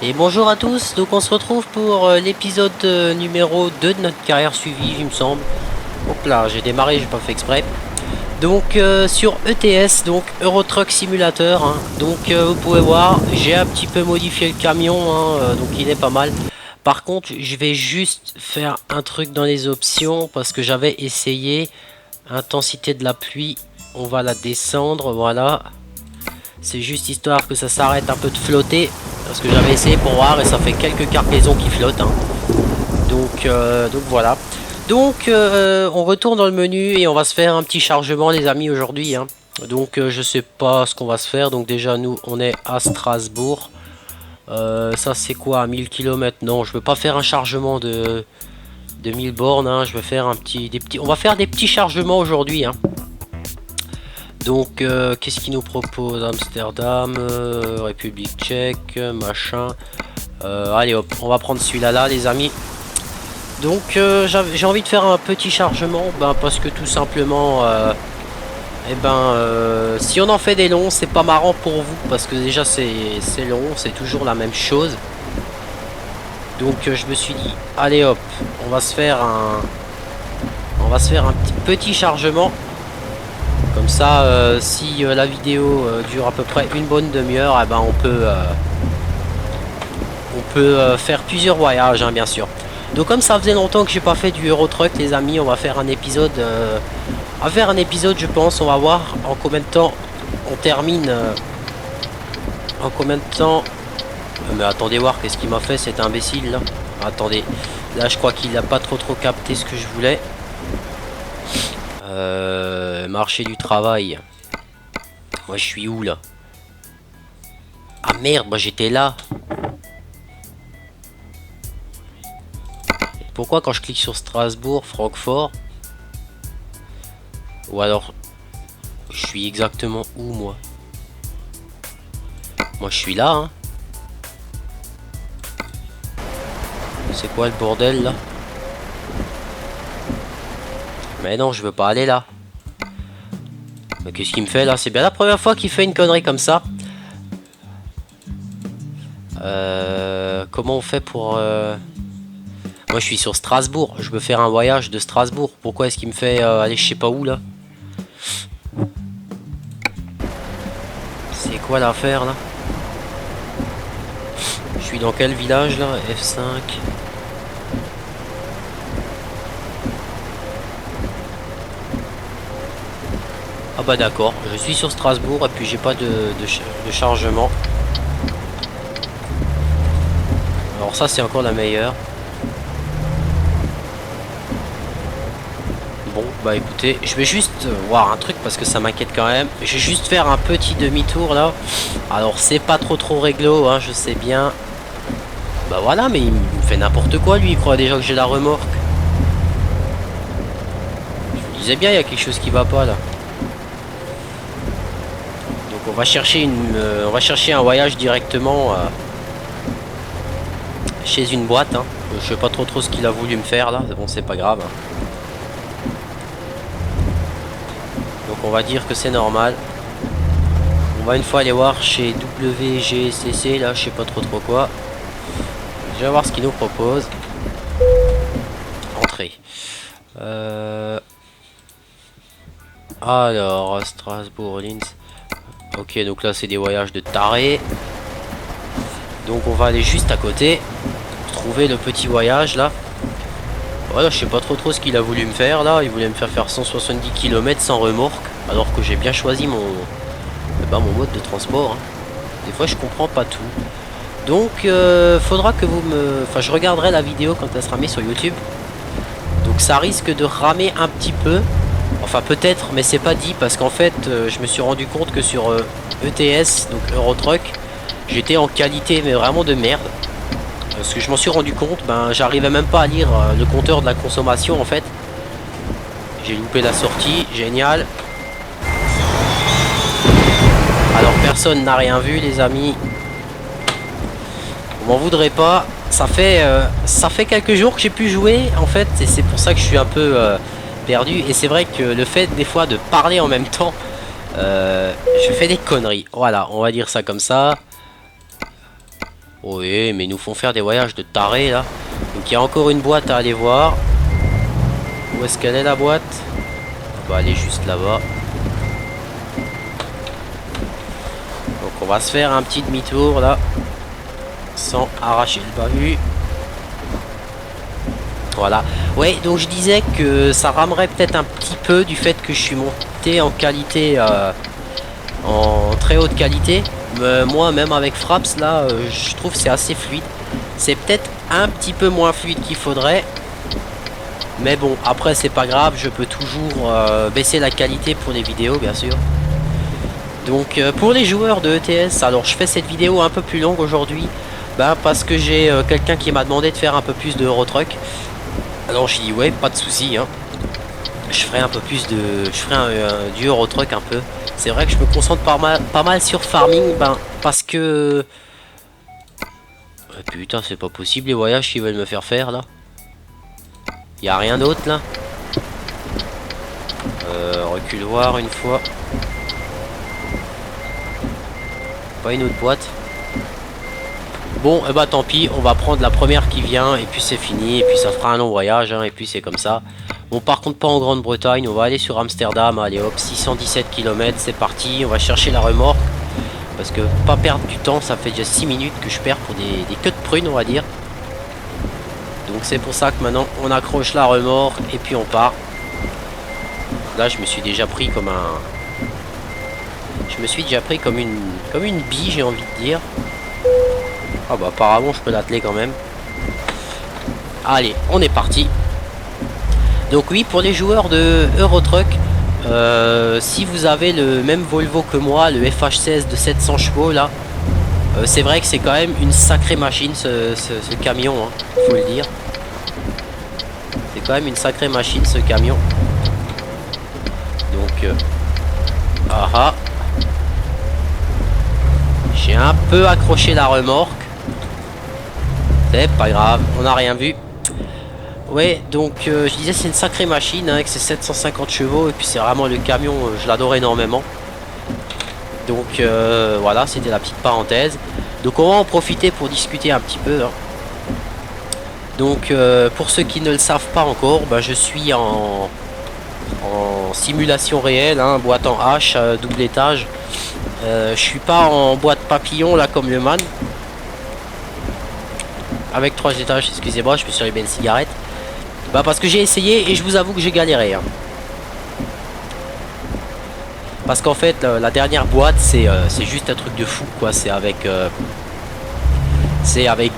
Et bonjour à tous, donc on se retrouve pour l'épisode numéro 2 de notre carrière suivie, il me semble. Hop là, j'ai démarré, j'ai pas fait exprès. Donc sur ETS, donc Euro Truck Simulator, hein. Donc vous pouvez voir, j'ai un petit peu modifié le camion, hein, donc il est pas mal. Par contre, je vais juste faire un truc dans les options, parce que j'avais essayé, intensité de la pluie, on va la descendre, voilà. C'est juste histoire que ça s'arrête un peu de flotter. Parce que j'avais essayé pour voir et ça fait quelques cargaisons qui flottent. Hein. Donc voilà. Donc on retourne dans le menu et on va se faire un petit chargement les amis aujourd'hui. Hein. Donc je sais pas ce qu'on va se faire. Donc déjà nous on est à Strasbourg. Ça c'est quoi à 1000 km? Non, je veux pas faire un chargement de 1000 bornes. Hein. Je vais faire on va faire des petits chargements aujourd'hui. Hein. Donc, qu'est-ce qu'il nous propose? Amsterdam, République tchèque, machin. Allez hop, on va prendre celui-là là, les amis. Donc, j'ai envie de faire un petit chargement, parce que tout simplement, si on en fait des longs, c'est pas marrant pour vous, parce que déjà c'est long, c'est toujours la même chose. Donc, je me suis dit, allez hop, on va se faire un petit chargement. Comme ça, si la vidéo dure à peu près une bonne demi-heure, on peut faire plusieurs voyages, hein, bien sûr. Donc comme ça faisait longtemps que j'ai pas fait du Euro Truck, les amis, on va faire un épisode. Je pense. On va voir en combien de temps on termine. En combien de temps. Mais attendez voir, qu'est-ce qu'il m'a fait cet imbécile là. Attendez, là je crois qu'il n'a pas trop capté ce que je voulais. Marché du travail. Moi je suis où là? Ah merde, moi j'étais là. Pourquoi quand je clique sur Strasbourg, Francfort, ou alors je suis exactement où moi? Moi je suis là, hein. C'est quoi le bordel là? Mais non, je veux pas aller là. Mais qu'est-ce qu'il me fait là? C'est bien la première fois qu'il fait une connerie comme ça. Comment on fait pour... Moi je suis sur Strasbourg. Je veux faire un voyage de Strasbourg. Pourquoi est-ce qu'il me fait aller je sais pas où là? C'est quoi l'affaire là? Je suis dans quel village là? F5. Ah bah d'accord, je suis sur Strasbourg et puis j'ai pas de chargement. Alors ça c'est encore la meilleure. Bon bah écoutez, je vais juste voir un truc parce que ça m'inquiète quand même. Je vais juste faire un petit demi-tour là. Alors c'est pas trop réglo, hein, je sais bien. Bah voilà, mais il me fait n'importe quoi lui, il croit déjà que j'ai la remorque. Je me disais bien, il y a quelque chose qui va pas là. On va chercher un voyage directement chez une boîte. Hein. Je sais pas trop ce qu'il a voulu me faire là. Bon, c'est pas grave. Hein. Donc on va dire que c'est normal. On va une fois aller voir chez WGCC là, je sais pas trop quoi. Je vais voir ce qu'il nous propose. Entrée. Alors Strasbourg, Linz. Ok, donc là c'est des voyages de taré. Donc on va aller juste à côté, trouver le petit voyage là. Voilà, je sais pas trop ce qu'il a voulu me faire là. Il voulait me faire 170 km sans remorque, alors que j'ai bien choisi mon mode de transport. Hein. Des fois je comprends pas tout. Donc faudra que vous me... Enfin je regarderai la vidéo quand elle sera mise sur YouTube. Donc ça risque de ramer un petit peu. Enfin peut-être, mais c'est pas dit parce qu'en fait je me suis rendu compte que sur ETS, donc Euro Truck, j'étais en qualité mais vraiment de merde. Parce que je m'en suis rendu compte, j'arrivais même pas à lire le compteur de la consommation en fait. J'ai loupé la sortie, génial. Alors personne n'a rien vu les amis. Vous m'en voudrez pas. Ça fait quelques jours que j'ai pu jouer en fait et c'est pour ça que je suis un peu... perdu et c'est vrai que le fait des fois de parler en même temps je fais des conneries, voilà, on va dire ça comme ça. Oui, mais ils nous font faire des voyages de tarés là. Donc il y a encore une boîte à aller voir. Où est-ce qu'elle est la boîte? Bah elle est juste là-bas. Donc on va se faire un petit demi-tour là. Sans arracher le bahut. Voilà. Ouais, donc je disais que ça ramerait peut-être un petit peu du fait que je suis monté en qualité, en très haute qualité. Mais moi, même avec Fraps, là, je trouve que c'est assez fluide. C'est peut-être un petit peu moins fluide qu'il faudrait. Mais bon, après, c'est pas grave. Je peux toujours baisser la qualité pour les vidéos, bien sûr. Donc, pour les joueurs de ETS, alors je fais cette vidéo un peu plus longue aujourd'hui. Parce que j'ai quelqu'un qui m'a demandé de faire un peu plus de Eurotruck. Alors j'ai dit ouais, pas de souci, hein. Je ferai un peu plus de, je ferai du Eurotruck un peu. C'est vrai que je me concentre pas mal sur farming, parce que putain, c'est pas possible les voyages qu'ils veulent me faire là. Y a rien d'autre là. Recule voir une fois. Pas une autre boîte. Bon, et bah tant pis, on va prendre la première qui vient et puis c'est fini, et puis ça fera un long voyage, hein, et puis c'est comme ça. Bon, par contre pas en Grande-Bretagne, on va aller sur Amsterdam, allez hop, 617 km, c'est parti, on va chercher la remorque. Parce que pas perdre du temps, ça fait déjà 6 minutes que je perds pour des queues de prunes, on va dire. Donc c'est pour ça que maintenant on accroche la remorque et puis on part. Là je me suis déjà pris comme un... Je me suis déjà pris comme une bille, j'ai envie de dire. Ah bah apparemment je peux l'atteler quand même. Allez, on est parti. Donc oui, pour les joueurs de Eurotruck, si vous avez le même Volvo que moi, le FH16 de 700 chevaux là, c'est vrai que c'est quand même une sacrée machine ce camion, hein, faut le dire. C'est quand même une sacrée machine ce camion. Donc j'ai un peu accroché la remorque. C'est pas grave, on n'a rien vu. Ouais, donc je disais c'est une sacrée machine, hein, avec ses 750 chevaux, et puis c'est vraiment le camion, je l'adore énormément. Donc voilà, c'était la petite parenthèse. Donc on va en profiter pour discuter un petit peu, hein. Donc pour ceux qui ne le savent pas encore, je suis en simulation réelle, hein, boîte en H, double étage. Je suis pas en boîte papillon là comme le man. Avec 3 étages, excusez-moi, je me suis allumé une cigarette. Parce que j'ai essayé et je vous avoue que j'ai galéré, hein. Parce qu'en fait la dernière boîte c'est juste un truc de fou quoi. C'est avec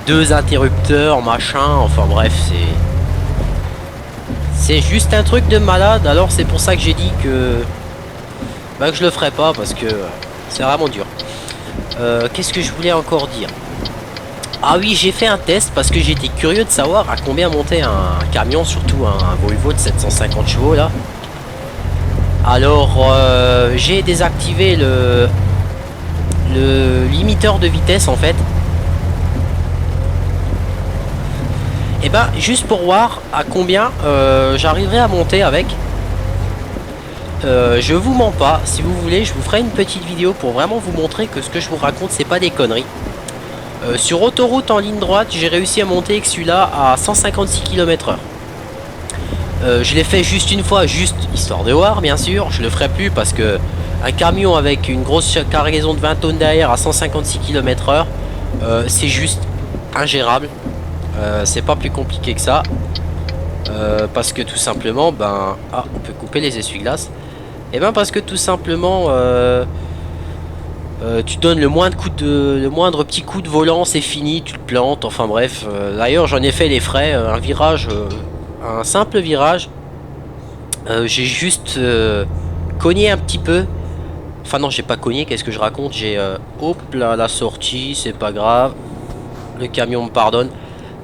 2 interrupteurs machin, enfin bref, c'est juste un truc de malade. Alors c'est pour ça que j'ai dit que je le ferai pas, parce que c'est vraiment dur. Qu'est-ce que je voulais encore dire? Ah oui, j'ai fait un test parce que j'étais curieux de savoir à combien montait un camion, surtout un Volvo de 750 chevaux là. Alors j'ai désactivé le limiteur de vitesse en fait. Et juste pour voir à combien j'arriverai à monter avec. Je vous mens pas, si vous voulez je vous ferai une petite vidéo pour vraiment vous montrer que ce que je vous raconte c'est pas des conneries. Sur autoroute en ligne droite, j'ai réussi à monter avec celui-là à 156 km/h. Je l'ai fait juste une fois, juste histoire de voir, bien sûr. Je le ferai plus parce que un camion avec une grosse cargaison de 20 tonnes derrière à 156 km/h, c'est juste ingérable. C'est pas plus compliqué que ça. Parce que tout simplement, on peut couper les essuie-glaces. Et parce que tout simplement, tu donnes le moindre petit coup de volant, c'est fini, tu te plantes, enfin bref. D'ailleurs j'en ai fait les frais, un virage, un simple virage, j'ai juste cogné un petit peu. Enfin non, j'ai pas cogné, qu'est-ce que je raconte, j'ai hop là, la sortie, c'est pas grave, le camion me pardonne.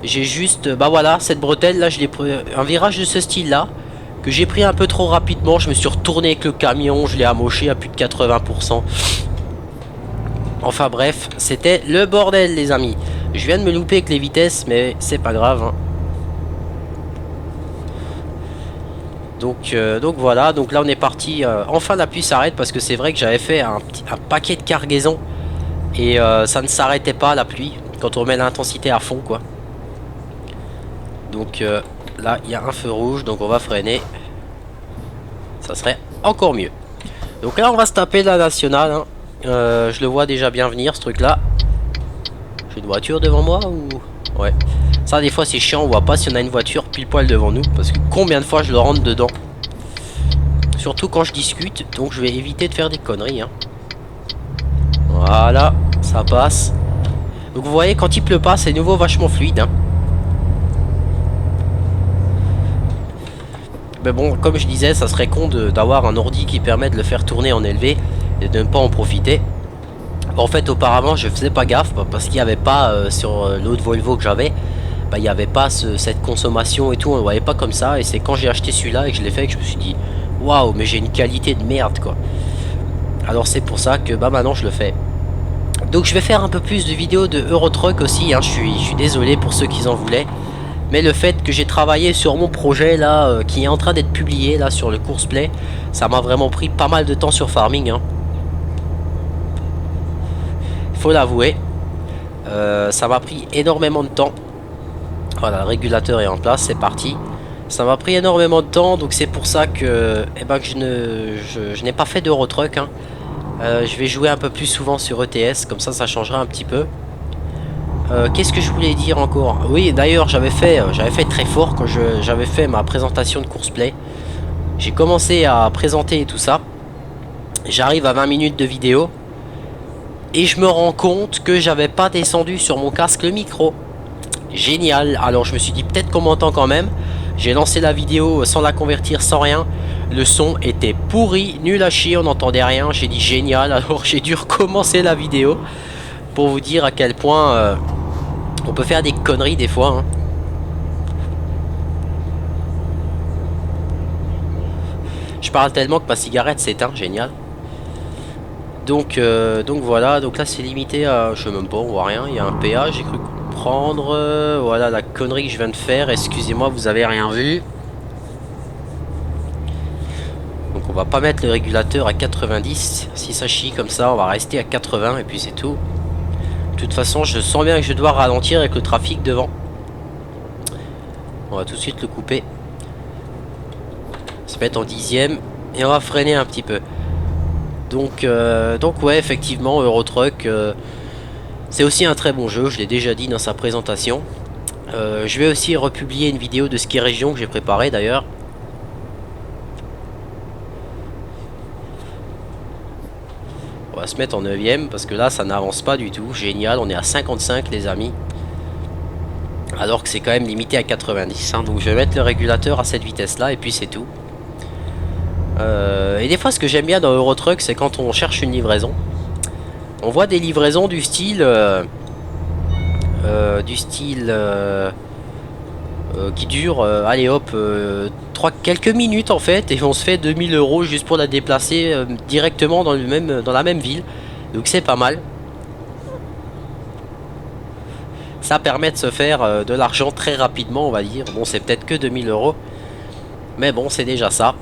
J'ai juste, voilà, cette bretelle là, je l'ai pris, un virage de ce style là, que j'ai pris un peu trop rapidement, je me suis retourné avec le camion, je l'ai amoché à plus de 80%. Enfin bref, c'était le bordel les amis. Je viens de me louper avec les vitesses, mais c'est pas grave, hein. Donc voilà, donc là on est parti. Enfin la pluie s'arrête parce que c'est vrai que j'avais fait un paquet de cargaisons et ça ne s'arrêtait pas la pluie. quand on met l'intensité à fond quoi. Donc là il y a un feu rouge, donc on va freiner. Ça serait encore mieux. Donc là on va se taper la nationale hein. Je le vois déjà bien venir ce truc là. J'ai une voiture devant moi ou... Ouais. Ça des fois c'est chiant, on voit pas si on a une voiture pile poil devant nous. Parce que combien de fois je le rentre dedans. Surtout quand je discute. Donc je vais éviter de faire des conneries hein. Voilà, ça passe. Donc vous voyez quand il pleut pas c'est nouveau vachement fluide hein. Mais bon comme je disais ça serait con d'avoir un ordi qui permet de le faire tourner en élevé et de ne pas en profiter. En fait auparavant je faisais pas gaffe parce qu'il n'y avait pas sur l'autre Volvo que j'avais, il n'y avait pas cette consommation et tout, on ne voyait pas comme ça. Et c'est quand j'ai acheté celui-là et que je l'ai fait que je me suis dit waouh mais j'ai une qualité de merde quoi. Alors c'est pour ça que maintenant je le fais. Donc je vais faire un peu plus de vidéos de Euro Truck aussi hein. Je suis désolé pour ceux qui en voulaient. Mais le fait que j'ai travaillé sur mon projet là qui est en train d'être publié là sur le Courseplay, ça m'a vraiment pris pas mal de temps sur Farming hein. Faut l'avouer, ça m'a pris énormément de temps. Voilà, le régulateur est en place, c'est parti. Ça m'a pris énormément de temps, donc c'est pour ça que, je n'ai pas fait d'Euro Truck hein. Je vais jouer un peu plus souvent sur ETS, comme ça changera un petit peu. Qu'est-ce que je voulais dire encore? Oui, d'ailleurs j'avais fait très fort quand j'avais fait ma présentation de Courseplay. J'ai commencé à présenter et tout ça. J'arrive à 20 minutes de vidéo. Et je me rends compte que j'avais pas descendu sur mon casque le micro. Génial. Alors je me suis dit peut-être qu'on m'entend quand même. J'ai lancé la vidéo sans la convertir, sans rien. Le son était pourri, nul à chier, on n'entendait rien. J'ai dit génial. Alors j'ai dû recommencer la vidéo pour vous dire à quel point on peut faire des conneries des fois hein. Je parle tellement que ma cigarette s'éteint, génial. Donc voilà, donc là c'est limité à, je sais même pas, on voit rien, il y a un péage, j'ai cru comprendre, voilà la connerie que je viens de faire, excusez-moi vous avez rien vu. Donc on va pas mettre le régulateur à 90, si ça chie comme ça on va rester à 80 et puis c'est tout. De toute façon je sens bien que je dois ralentir avec le trafic devant. On va tout de suite le couper. Se mettre en dixième et on va freiner un petit peu. Donc ouais effectivement Euro Truck c'est aussi un très bon jeu, je l'ai déjà dit dans sa présentation. Je vais aussi republier une vidéo de ski région que j'ai préparé d'ailleurs. On va se mettre en 9ème parce que là ça n'avance pas du tout, génial, on est à 55 les amis. Alors que c'est quand même limité à 90 hein. Donc je vais mettre le régulateur à cette vitesse là et puis c'est tout. Et des fois ce que j'aime bien dans Euro Truck c'est quand on cherche une livraison. On voit des livraisons du style qui dure allez hop quelques minutes en fait et on se fait 2000 € juste pour la déplacer directement dans la même ville. Donc c'est pas mal. Ça permet de se faire de l'argent très rapidement on va dire. Bon c'est peut-être que 2000 €. Mais bon c'est déjà ça.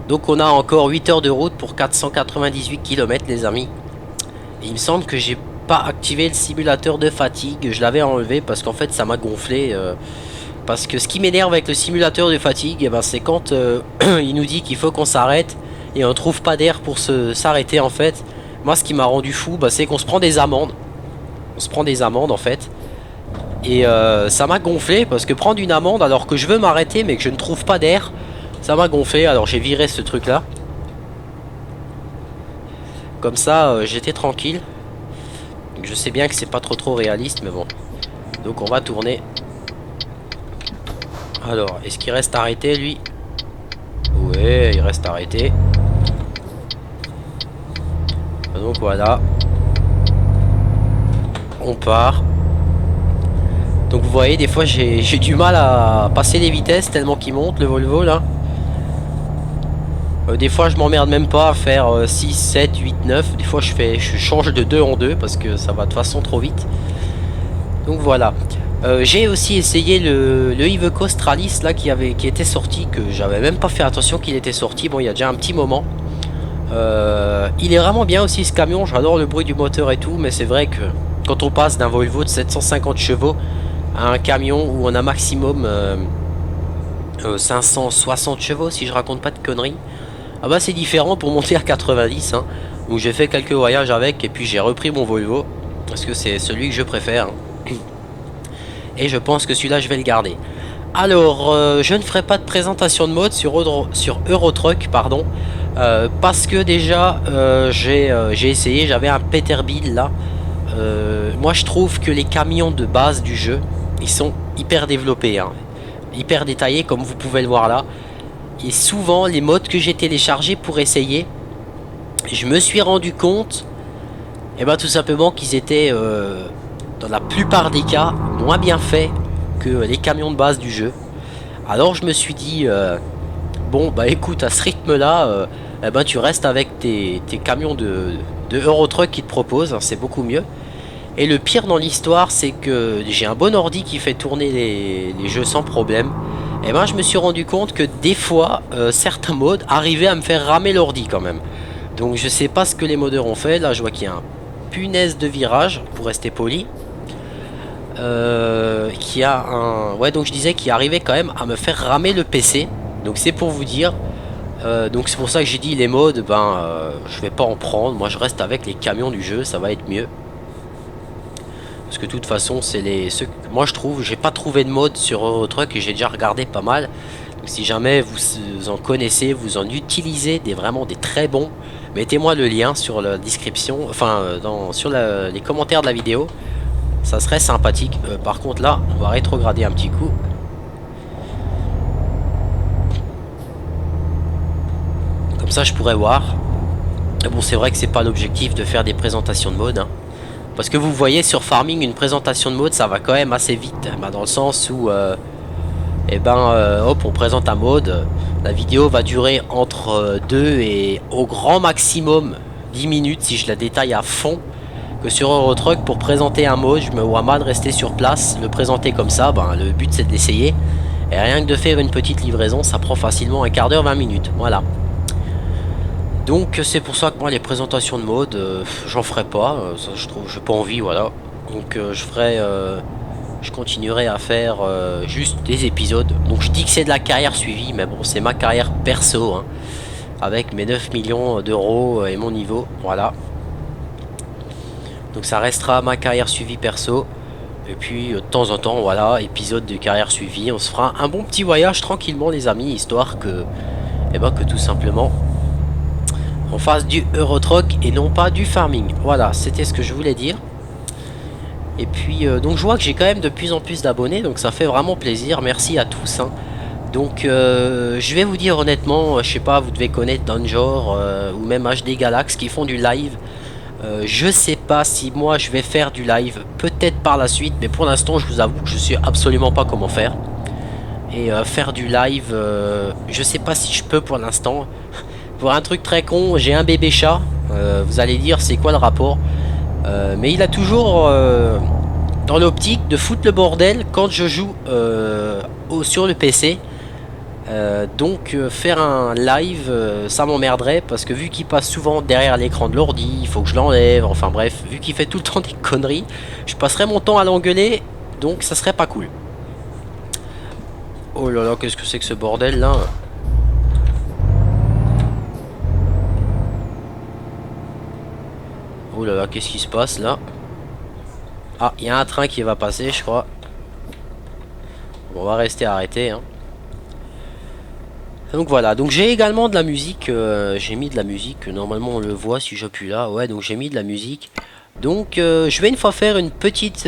Donc on a encore 8 heures de route pour 498 km les amis. Et il me semble que j'ai pas activé le simulateur de fatigue. Je l'avais enlevé parce qu'en fait ça m'a gonflé. Parce que ce qui m'énerve avec le simulateur de fatigue, c'est quand il nous dit qu'il faut qu'on s'arrête et on trouve pas d'air pour s'arrêter en fait. Moi ce qui m'a rendu fou c'est qu'on se prend des amendes. On se prend des amendes en fait. Et ça m'a gonflé parce que prendre une amende alors que je veux m'arrêter mais que je ne trouve pas d'air. Ça m'a gonflé, alors j'ai viré ce truc là. Comme ça j'étais tranquille. Donc, je sais bien que c'est pas trop réaliste mais bon. Donc on va tourner. Alors est-ce qu'il reste arrêté lui? Ouais il reste arrêté. Donc voilà. On part. Donc vous voyez des fois j'ai du mal à passer les vitesses tellement qu'il monte le Volvo là. Des fois je m'emmerde même pas à faire 6, 7, 8, 9. Des fois je change de 2 en 2 parce que ça va de façon trop vite. Donc voilà. J'ai aussi essayé le Iveco Stralis là qui était sorti, que j'avais même pas fait attention qu'il était sorti. Bon il y a déjà un petit moment. Il est vraiment bien aussi ce camion, j'adore le bruit du moteur et tout, mais c'est vrai que quand on passe d'un Volvo de 750 chevaux à un camion où on a maximum 560 chevaux, si je raconte pas de conneries. Ah bah c'est différent pour monter à 90 hein. Donc j'ai fait quelques voyages avec et puis j'ai repris mon Volvo parce que c'est celui que je préfère hein. Et je pense que celui-là je vais le garder. Alors je ne ferai pas de présentation de mode sur Eurotruck pardon, parce que déjà j'ai essayé, j'avais un Peterbilt là. Moi je trouve que les camions de base du jeu ils sont hyper développés hein, hyper détaillés comme vous pouvez le voir là. Et souvent les modes que j'ai téléchargés pour essayer, je me suis rendu compte et ben tout simplement qu'ils étaient dans la plupart des cas moins bien faits que les camions de base du jeu. Alors je me suis dit bon bah écoute, à ce rythme là eh ben, tu restes avec tes camions de Eurotruck qui te proposent, hein, c'est beaucoup mieux. Et le pire dans l'histoire c'est que j'ai un bon ordi qui fait tourner les jeux sans problème. Et ben je me suis rendu compte que des fois certains modes arrivaient à me faire ramer l'ordi quand même. Donc je sais pas ce que les modeurs ont fait. Là je vois qu'il y a un punaise de virage pour rester poli. Qui a un... Ouais donc je disais qu'il arrivait quand même à me faire ramer le PC. Donc c'est pour vous dire. Donc c'est pour ça que j'ai dit les modes, je vais pas en prendre. Moi je reste avec les camions du jeu, ça va être mieux. Parce que de toute façon c'est moi je trouve, j'ai pas trouvé de mode sur Eurotruck et j'ai déjà regardé pas mal. Donc si jamais vous en connaissez, vous en utilisez vraiment des très bons, mettez-moi le lien sur la description, enfin sur les commentaires de la vidéo. Ça serait sympathique. Par contre là on va rétrograder un petit coup. Comme ça je pourrais voir. Bon c'est vrai que c'est pas l'objectif de faire des présentations de mode hein. Parce que vous voyez sur Farming une présentation de mode ça va quand même assez vite bah, dans le sens où hop on présente un mode, la vidéo va durer entre 2 et au grand maximum 10 minutes si je la détaille à fond. Que sur Eurotruck pour présenter un mode je me vois mal rester sur place, le présenter comme ça, le but c'est de l'essayer. Et rien que de faire une petite livraison ça prend facilement un quart d'heure, 20 minutes, voilà. Donc c'est pour ça que moi les présentations de mode j'en ferai pas, ça, je trouve j'ai pas envie voilà. Donc je continuerai à faire juste des épisodes. Donc je dis que c'est de la carrière suivie mais bon c'est ma carrière perso hein, avec mes 9 millions d'euros et mon niveau, voilà. Donc ça restera ma carrière suivie perso. Et puis de temps en temps voilà, épisode de carrière suivie, on se fera un bon petit voyage tranquillement les amis, histoire que que tout simplement on fasse du Eurotruck et non pas du farming. Voilà, c'était ce que je voulais dire. Et puis donc je vois que j'ai quand même de plus en plus d'abonnés, donc ça fait vraiment plaisir, merci à tous hein. Donc je vais vous dire honnêtement, je sais pas, vous devez connaître Danger ou même HD Galax qui font du live. Je sais pas si moi je vais faire du live, peut-être par la suite, mais pour l'instant je vous avoue que je sais absolument pas comment faire. Et faire du live, je sais pas si je peux pour l'instant. Pour un truc très con, j'ai un bébé chat, vous allez dire c'est quoi le rapport, mais il a toujours dans l'optique de foutre le bordel quand je joue sur le PC. Donc faire un live ça m'emmerderait parce que vu qu'il passe souvent derrière l'écran de l'ordi, il faut que je l'enlève, enfin bref, vu qu'il fait tout le temps des conneries, je passerai mon temps à l'engueuler, donc ça serait pas cool. Oh là là, qu'est-ce que c'est que ce bordel là? Oh là là, qu'est-ce qui se passe là? Ah, il y a un train qui va passer je crois. Bon, on va rester arrêté hein. Donc voilà, donc j'ai également de la musique, j'ai mis de la musique, normalement on le voit si j'appuie là, ouais donc j'ai mis de la musique. Donc je vais une fois faire une petite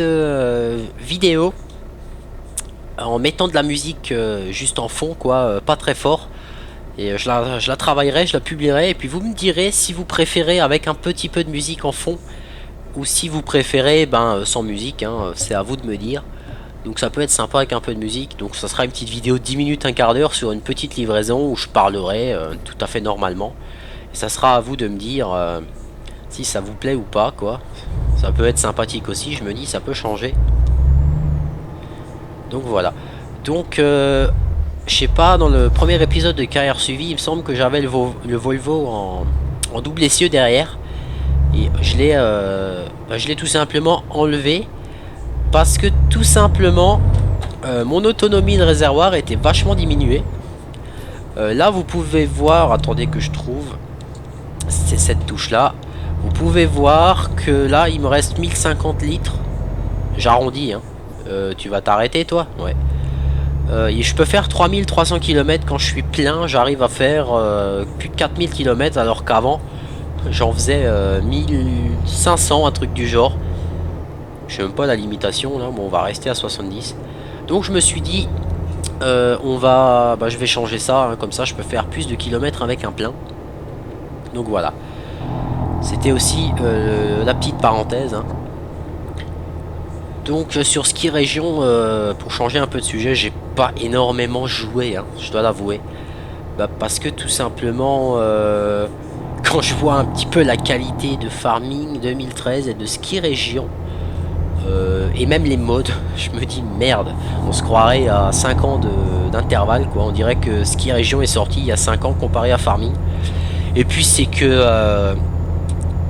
vidéo en mettant de la musique juste en fond quoi, pas très fort. Et je la travaillerai, je la publierai et puis vous me direz si vous préférez avec un petit peu de musique en fond ou si vous préférez sans musique, hein, c'est à vous de me dire. Donc ça peut être sympa avec un peu de musique. Donc ça sera une petite vidéo de 10 minutes, un quart d'heure sur une petite livraison où je parlerai tout à fait normalement. Et ça sera à vous de me dire si ça vous plaît ou pas quoi. Ça peut être sympathique aussi, je me dis ça peut changer. Donc voilà. Donc je sais pas, dans le premier épisode de carrière suivie, il me semble que j'avais le Volvo en double essieu derrière. Et je l'ai je l'ai tout simplement enlevé parce que tout simplement mon autonomie de réservoir était vachement diminuée. Là vous pouvez voir, attendez que je trouve, c'est cette touche là. Vous pouvez voir que là il me reste 1050 litres. J'arrondis hein. Tu vas t'arrêter toi? Ouais. Je peux faire 3300 km quand je suis plein. J'arrive à faire plus de 4000 km alors qu'avant j'en faisais 1500, un truc du genre. Je sais même pas la limitation là. Bon, on va rester à 70. Donc je me suis dit je vais changer ça hein, comme ça je peux faire plus de kilomètres avec un plein. Donc voilà. C'était aussi la petite parenthèse hein. Donc sur Ski Région, pour changer un peu de sujet, j'ai pas énormément joué, hein, je dois l'avouer. Parce que tout simplement, quand je vois un petit peu la qualité de Farming 2013 et de Ski Région, et même les modes, je me dis merde, on se croirait à 5 ans d'intervalle, quoi. On dirait que Ski Région est sorti il y a 5 ans comparé à Farming. Et puis c'est que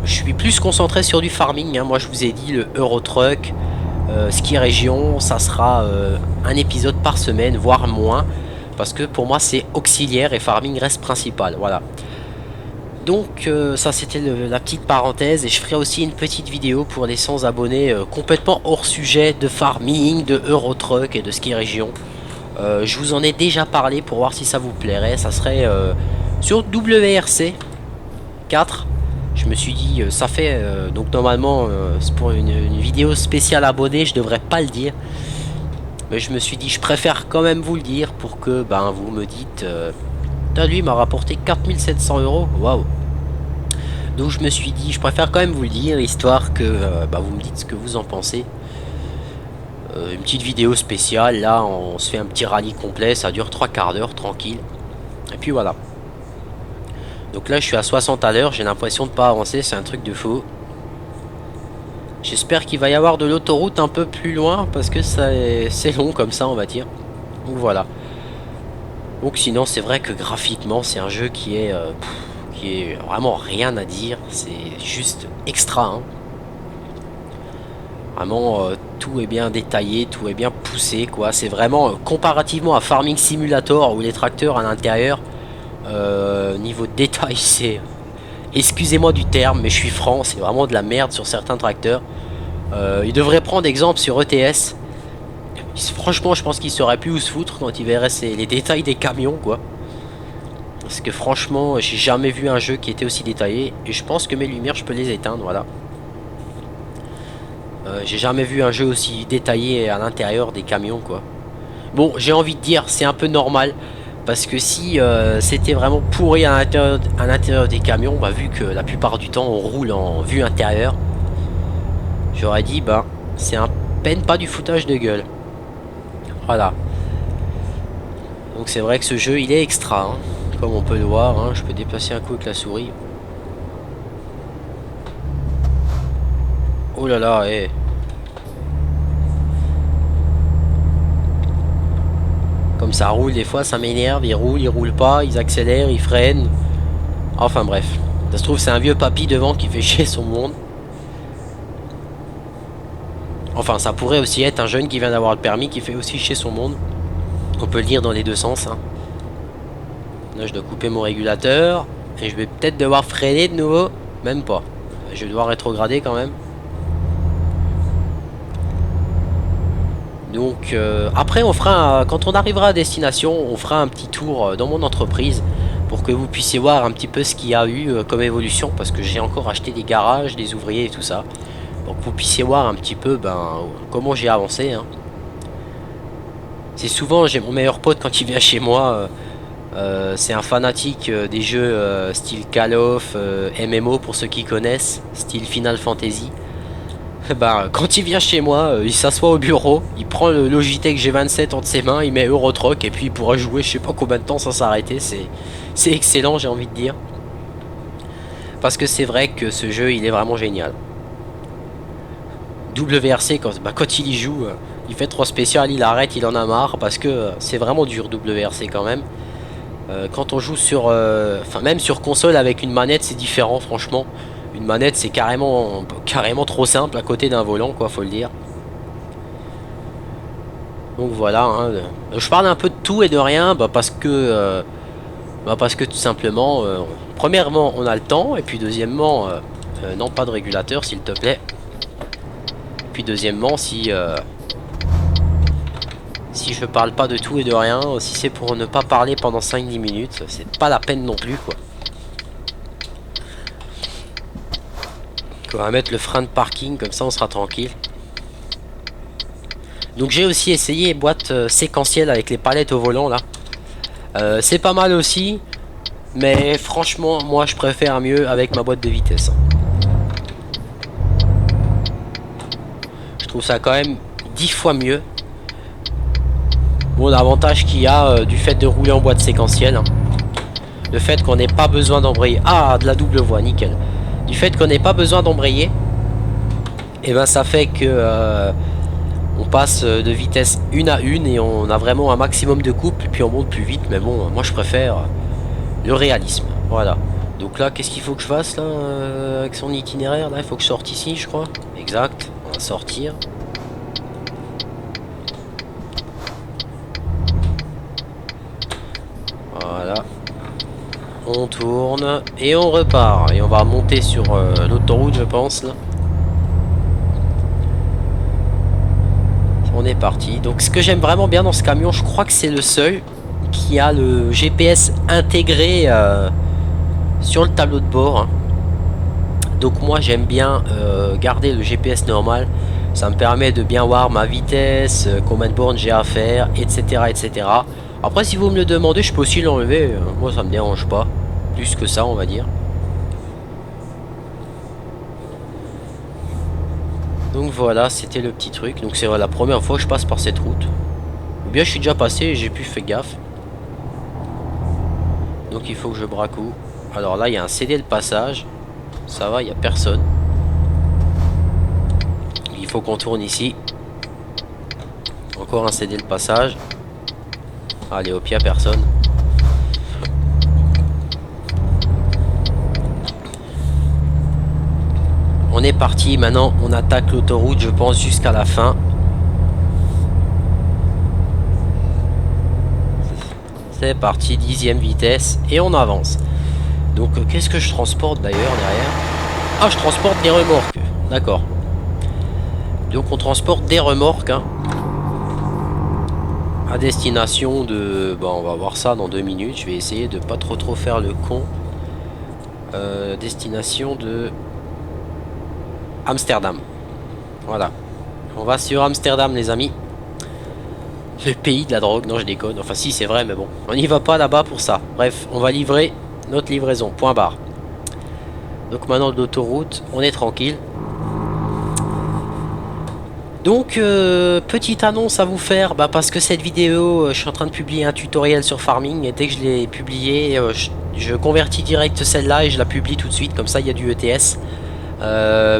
je suis plus concentré sur du Farming, hein. Moi je vous ai dit le Eurotruck. Ski Région, ça sera un épisode par semaine, voire moins, parce que pour moi c'est auxiliaire et Farming reste principal. Voilà. Donc ça c'était la petite parenthèse, et je ferai aussi une petite vidéo pour les 100 abonnés complètement hors sujet de Farming, de Eurotruck et de Ski Région. Je vous en ai déjà parlé pour voir si ça vous plairait. Ça serait sur WRC 4. Je me suis dit, ça fait, donc normalement, c'est pour une vidéo spéciale abonnée, je devrais pas le dire. Mais je me suis dit, je préfère quand même vous le dire pour que vous me dites, lui il m'a rapporté 4700 €, waouh. Donc je me suis dit, je préfère quand même vous le dire, histoire que vous me dites ce que vous en pensez. Une petite vidéo spéciale, là on se fait un petit rallye complet, ça dure 3 quarts d'heure, tranquille. Et puis voilà. Donc là je suis à 60 à l'heure, j'ai l'impression de pas avancer, c'est un truc de fou. J'espère qu'il va y avoir de l'autoroute un peu plus loin, parce que c'est long comme ça on va dire. Donc voilà. Donc sinon c'est vrai que graphiquement c'est un jeu qui est vraiment rien à dire, c'est juste extra hein. Vraiment tout est bien détaillé, tout est bien poussé quoi. C'est vraiment comparativement à Farming Simulator où les tracteurs à l'intérieur, niveau de détail c'est, excusez-moi du terme mais je suis franc, c'est vraiment de la merde sur certains tracteurs. Ils devraient prendre exemple sur ETS. Franchement je pense qu'ils sauraient plus où se foutre quand ils verraient les détails des camions quoi. Parce que franchement j'ai jamais vu un jeu qui était aussi détaillé. Et je pense que mes lumières je peux les éteindre, voilà. J'ai jamais vu un jeu aussi détaillé à l'intérieur des camions quoi. Bon j'ai envie de dire c'est un peu normal. Parce que si c'était vraiment pourri à l'intérieur des camions, vu que la plupart du temps on roule en vue intérieure, j'aurais dit c'est à peine pas du foutage de gueule. Voilà. Donc c'est vrai que ce jeu il est extra hein, comme on peut le voir hein. Je peux déplacer un coup avec la souris. Oh là là, eh. Comme ça roule des fois ça m'énerve. Ils roulent pas, ils accélèrent, ils freinent. Enfin bref. Ça se trouve c'est un vieux papy devant qui fait chier son monde. Enfin ça pourrait aussi être un jeune qui vient d'avoir le permis qui fait aussi chier son monde. On peut le dire dans les deux sens hein. Là je dois couper mon régulateur. Et je vais peut-être devoir freiner de nouveau. Même pas. Je vais devoir rétrograder quand même. Donc après on fera quand on arrivera à destination, on fera un petit tour dans mon entreprise pour que vous puissiez voir un petit peu ce qu'il y a eu comme évolution, parce que j'ai encore acheté des garages, des ouvriers et tout ça, pour que vous puissiez voir un petit peu comment j'ai avancé hein. C'est souvent, j'ai mon meilleur pote quand il vient chez moi, c'est un fanatique des jeux style Call of, MMO pour ceux qui connaissent, style Final Fantasy. Quand il vient chez moi, il s'assoit au bureau, il prend le Logitech G27 entre ses mains, il met Eurotruck et puis il pourra jouer je sais pas combien de temps sans s'arrêter. C'est excellent, j'ai envie de dire. Parce que c'est vrai que ce jeu il est vraiment génial. WRC quand il y joue, il fait trop spécial, il arrête, il en a marre, parce que c'est vraiment dur WRC quand même. Quand on joue sur même sur console avec une manette c'est différent franchement. Une manette, c'est carrément trop simple à côté d'un volant, quoi, faut le dire. Donc voilà, hein. Je parle un peu de tout et de rien, parce que tout simplement, premièrement, on a le temps, et puis deuxièmement, non, pas de régulateur, s'il te plaît. Puis deuxièmement, si je parle pas de tout et de rien, si c'est pour ne pas parler pendant 5-10 minutes, c'est pas la peine non plus, quoi. On va mettre le frein de parking, comme ça on sera tranquille. Donc j'ai aussi essayé boîte séquentielle avec les palettes au volant là. C'est pas mal aussi, mais franchement moi je préfère mieux avec ma boîte de vitesse. Je trouve ça quand même 10 fois mieux. Bon, l'avantage qu'il y a du fait de rouler en boîte séquentielle, hein. Le fait qu'on n'ait pas besoin d'embrayer. Ah, de la double voie, nickel. Du fait qu'on n'ait pas besoin d'embrayer, et ben ça fait que on passe de vitesse une à une et on a vraiment un maximum de couple, puis on monte plus vite. Mais bon, moi je préfère le réalisme. Voilà. Donc là, qu'est-ce qu'il faut que je fasse là avec son itinéraire là? Il faut que je sorte ici, je crois. Exact. On va sortir. Voilà. On tourne et on repart. Et on va monter sur l'autoroute, je pense là. On est parti. Donc ce que j'aime vraiment bien dans ce camion, je crois que c'est le seul qui a le GPS intégré sur le tableau de bord, hein. Donc moi j'aime bien garder le GPS normal. Ça me permet de bien voir ma vitesse, combien de bornes j'ai à faire, etc., etc. Après si vous me le demandez, je peux aussi l'enlever. Moi ça me dérange pas. Plus que ça on va dire. Donc voilà, c'était le petit truc. Donc c'est la première fois que je passe par cette route. Ou bien je suis déjà passé et j'ai plus fait gaffe. Donc il faut que je braque où? Alors là il y a un CD de passage. Ça va, il n'y a personne. Il faut qu'on tourne ici. Encore un CD de passage. Allez hop, il n'y a personne. On est parti, maintenant on attaque l'autoroute, je pense, jusqu'à la fin. C'est parti, 10e vitesse, et on avance. Donc qu'est-ce que je transporte d'ailleurs derrière? Ah, je transporte des remorques, d'accord. Donc on transporte des remorques, hein, à destination de... Bon, on va voir ça dans 2 minutes, je vais essayer de pas trop faire le con. Destination de... Amsterdam. Voilà. On va sur Amsterdam, les amis. Le pays de la drogue. Non, je déconne. Enfin, si, c'est vrai, mais bon. On n'y va pas là-bas pour ça. Bref, on va livrer notre livraison. Point barre. Donc maintenant, l'autoroute, on est tranquille. Donc, petite annonce à vous faire. Parce que cette vidéo, je suis en train de publier un tutoriel sur farming. Et dès que je l'ai publié, je convertis direct celle-là et je la publie tout de suite. Comme ça, il y a du ETS.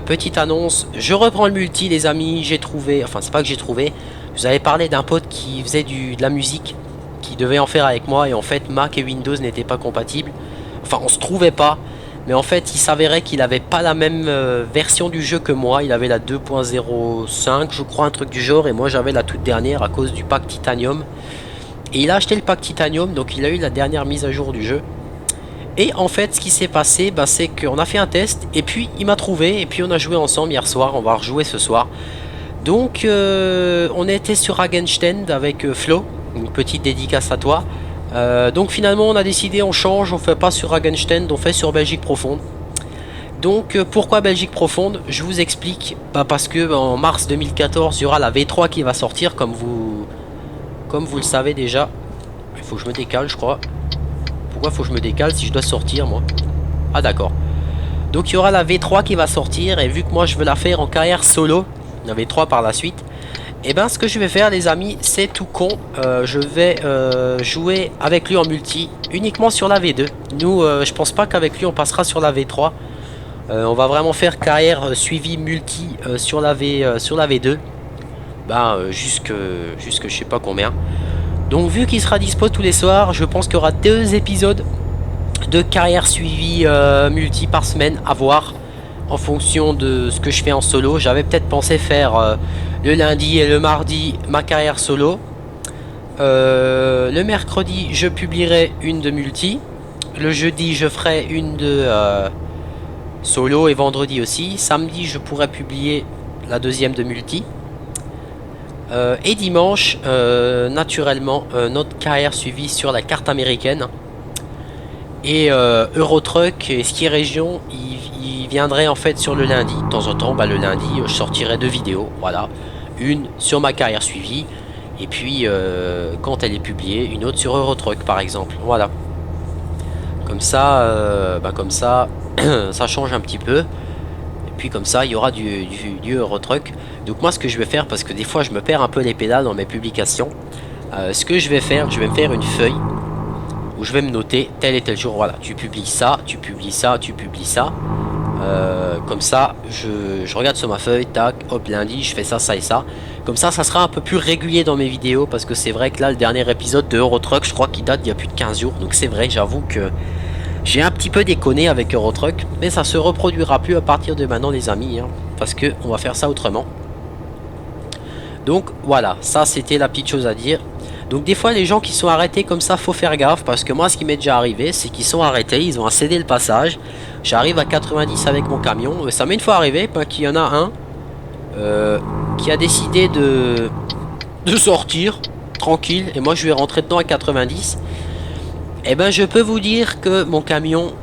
Petite annonce, je reprends le multi les amis, j'ai trouvé, enfin c'est pas que j'ai trouvé, je vous avais parlé d'un pote qui faisait de la musique, qui devait en faire avec moi et en fait Mac et Windows n'étaient pas compatibles, enfin on se trouvait pas, mais en fait il s'avérait qu'il avait pas la même version du jeu que moi, il avait la 2.05 je crois, un truc du genre, et moi j'avais la toute dernière à cause du pack Titanium, et il a acheté le pack Titanium, donc il a eu la dernière mise à jour du jeu. Et en fait ce qui s'est passé, c'est qu'on a fait un test et puis il m'a trouvé et puis on a joué ensemble hier soir, on va rejouer ce soir. Donc on était sur Hagenstein avec Flo, une petite dédicace à toi. Donc finalement on a décidé, on change, on fait pas sur Hagenstein, on fait sur Belgique profonde. Donc pourquoi Belgique profonde? Je vous explique. Parce que en mars 2014 il y aura la V3 qui va sortir, comme vous le savez déjà. Il faut que je me décale je crois. Pourquoi faut que je me décale si je dois sortir moi? Ah d'accord. Donc il y aura la V3 qui va sortir, et vu que moi je veux la faire en carrière solo, la V3 par la suite, et ce que je vais faire les amis, c'est tout con, je vais jouer avec lui en multi uniquement sur la V2. Nous je pense pas qu'avec lui on passera sur la V3. On va vraiment faire carrière suivi multi sur la V2. Jusque je sais pas combien. Donc vu qu'il sera dispo tous les soirs, je pense qu'il y aura 2 épisodes de carrière suivie multi par semaine à voir. en fonction de ce que je fais en solo. J'avais peut-être pensé faire le lundi et le mardi ma carrière solo. Le mercredi, je publierai une de multi. Le jeudi, je ferai une de solo et vendredi aussi. Samedi, je pourrais publier la deuxième de multi. Et dimanche, naturellement, notre carrière suivie sur la carte américaine. Et Eurotruck et Ski Région, il viendrait en fait sur le lundi. De temps en temps, le lundi, je sortirai 2 vidéos. Voilà, une sur ma carrière suivie. Et puis, quand elle est publiée, une autre sur Eurotruck par exemple. Voilà. Comme ça, ça change un petit peu. Et puis comme ça, il y aura du Eurotruck. Donc moi, ce que je vais faire, parce que des fois, je me perds un peu les pédales dans mes publications. Ce que je vais faire, je vais me faire une feuille où je vais me noter tel et tel jour. Voilà, tu publies ça, tu publies ça, tu publies ça. Comme ça, je regarde sur ma feuille, tac, hop, lundi, je fais ça, ça et ça. Comme ça sera un peu plus régulier dans mes vidéos. Parce que c'est vrai que là, le dernier épisode de Eurotruck, je crois qu'il date d'il y a plus de 15 jours. Donc c'est vrai, j'avoue que j'ai un petit peu déconné avec Eurotruck. Mais ça se reproduira plus à partir de maintenant, les amis. Hein, parce que on va faire ça autrement. Donc voilà, ça c'était la petite chose à dire. Donc des fois les gens qui sont arrêtés comme ça, faut faire gaffe. Parce que moi ce qui m'est déjà arrivé, c'est qu'ils sont arrêtés, ils ont cédé le passage. J'arrive à 90 avec mon camion. Ça m'est une fois arrivé qu'il y en a un qui a décidé de sortir tranquille. Et moi je vais rentrer dedans à 90. Et ben je peux vous dire que mon camion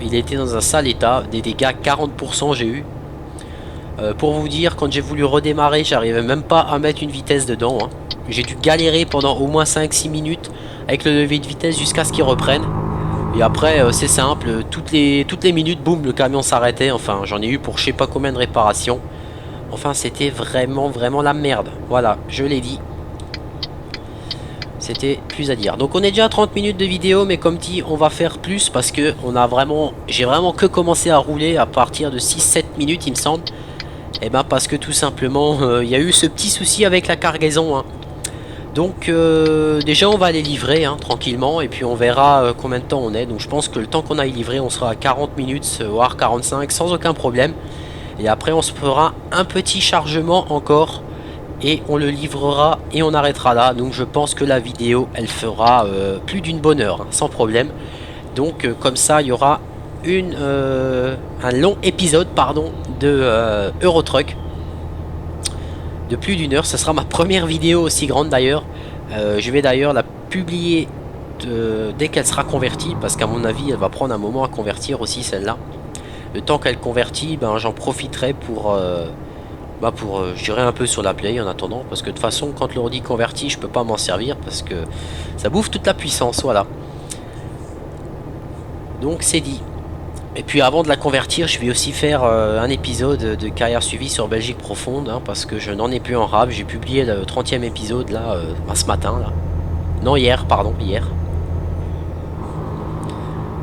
il était dans un sale état. Des dégâts 40% j'ai eu. Pour vous dire, quand j'ai voulu redémarrer, j'arrivais même pas à mettre une vitesse dedans. Hein. J'ai dû galérer pendant au moins 5-6 minutes avec le levier de vitesse jusqu'à ce qu'il reprenne. Et après, c'est simple, toutes les minutes, boum, le camion s'arrêtait. Enfin, j'en ai eu pour je sais pas combien de réparations. Enfin, c'était vraiment la merde. Voilà, je l'ai dit. C'était plus à dire. Donc on est déjà à 30 minutes de vidéo, mais comme dit, on va faire plus parce que j'ai vraiment que commencé à rouler à partir de 6-7 minutes, il me semble. Et ben parce que tout simplement, il y a eu ce petit souci avec la cargaison. Hein. Donc déjà on va aller livrer tranquillement et puis on verra combien de temps on est. Donc je pense que le temps qu'on aille livrer, on sera à 40 minutes, voire 45 sans aucun problème. Et après on se fera un petit chargement encore et on le livrera et on arrêtera là. Donc je pense que la vidéo elle fera plus d'une bonne heure, sans problème. Donc comme ça il y aura un long épisode de Eurotruck de plus d'une heure. Ce sera ma première vidéo aussi grande d'ailleurs. Je vais d'ailleurs la publier dès qu'elle sera convertie, parce qu'à mon avis elle va prendre un moment à convertir aussi celle-là. Le temps qu'elle convertit, j'en profiterai pour je dirais un peu sur la play en attendant, parce que de toute façon quand l'ordi convertit je peux pas m'en servir parce que ça bouffe toute la puissance. Voilà, donc c'est dit. Et puis avant de la convertir, je vais aussi faire un épisode de carrière suivie sur Belgique profonde, parce que je n'en ai plus en rab. J'ai publié le 30e épisode là, ce matin là. Non, hier, pardon, hier.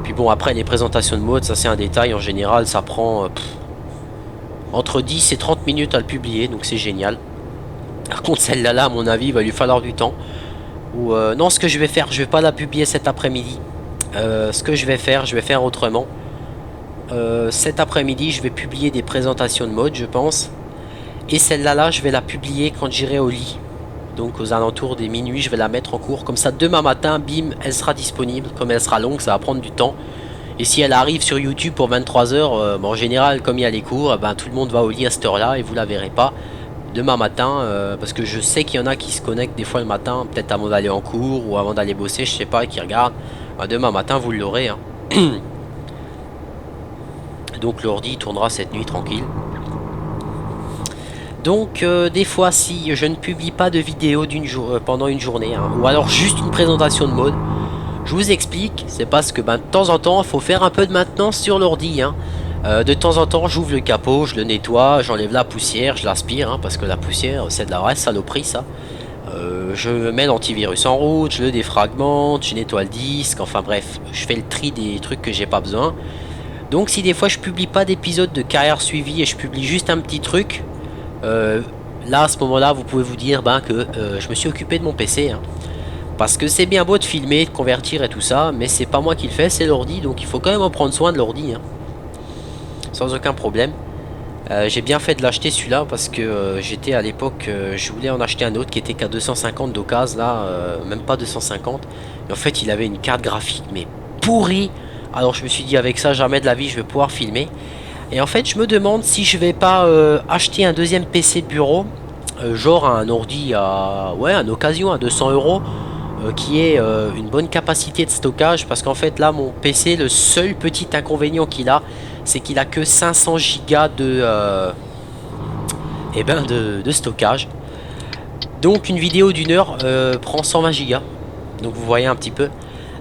Puis bon, après les présentations de mode, ça c'est un détail. En général, ça prend entre 10 et 30 minutes à le publier, donc c'est génial. Par contre, celle-là, à mon avis, il va lui falloir du temps. Ou non, ce que je vais faire, je vais pas la publier cet après-midi. Ce que je vais faire autrement. Cet après-midi je vais publier des présentations de mode, je pense, et celle-là je vais la publier quand j'irai au lit, donc aux alentours des minuit. Je vais la mettre en cours, comme ça demain matin bim elle sera disponible. Comme elle sera longue, ça va prendre du temps, et si elle arrive sur YouTube pour 23h, en général comme il y a les cours, tout le monde va au lit à cette heure là et vous la verrez pas demain matin, parce que je sais qu'il y en a qui se connectent des fois le matin, peut-être avant d'aller en cours ou avant d'aller bosser, je sais pas, et qui regardent. Demain matin vous l'aurez. Donc l'ordi tournera cette nuit tranquille. Donc des fois si je ne publie pas de vidéo pendant une journée, ou alors juste une présentation de mode, je vous explique, c'est parce que de temps en temps il faut faire un peu de maintenance sur l'ordi. De temps en temps j'ouvre le capot, je le nettoie, j'enlève la poussière, je l'aspire, parce que la poussière c'est de la vraie saloperie ça. Je mets l'antivirus en route, je le défragmente, je nettoie le disque, enfin bref, je fais le tri des trucs que j'ai pas besoin. Donc si des fois je publie pas d'épisode de carrière suivie et je publie juste un petit truc, là à ce moment là vous pouvez vous dire que je me suis occupé de mon PC, parce que c'est bien beau de filmer, de convertir et tout ça, mais c'est pas moi qui le fais, c'est l'ordi, donc il faut quand même en prendre soin de l'ordi. sans aucun problème. J'ai bien fait de l'acheter celui-là parce que j'étais à l'époque, je voulais en acheter un autre qui était qu'à 250 d'occasion là, même pas 250. Et en fait il avait une carte graphique mais pourrie. Alors je me suis dit avec ça jamais de la vie je vais pouvoir filmer. Et en fait je me demande si je vais pas acheter un deuxième PC de bureau, genre un ordi à ouais un occasion à 200 euros. Qui est une bonne capacité de stockage parce qu'en fait là mon PC le seul petit inconvénient qu'il a c'est qu'il a que 500 gigas de stockage, donc une vidéo d'une heure prend 120 gigas, donc vous voyez un petit peu.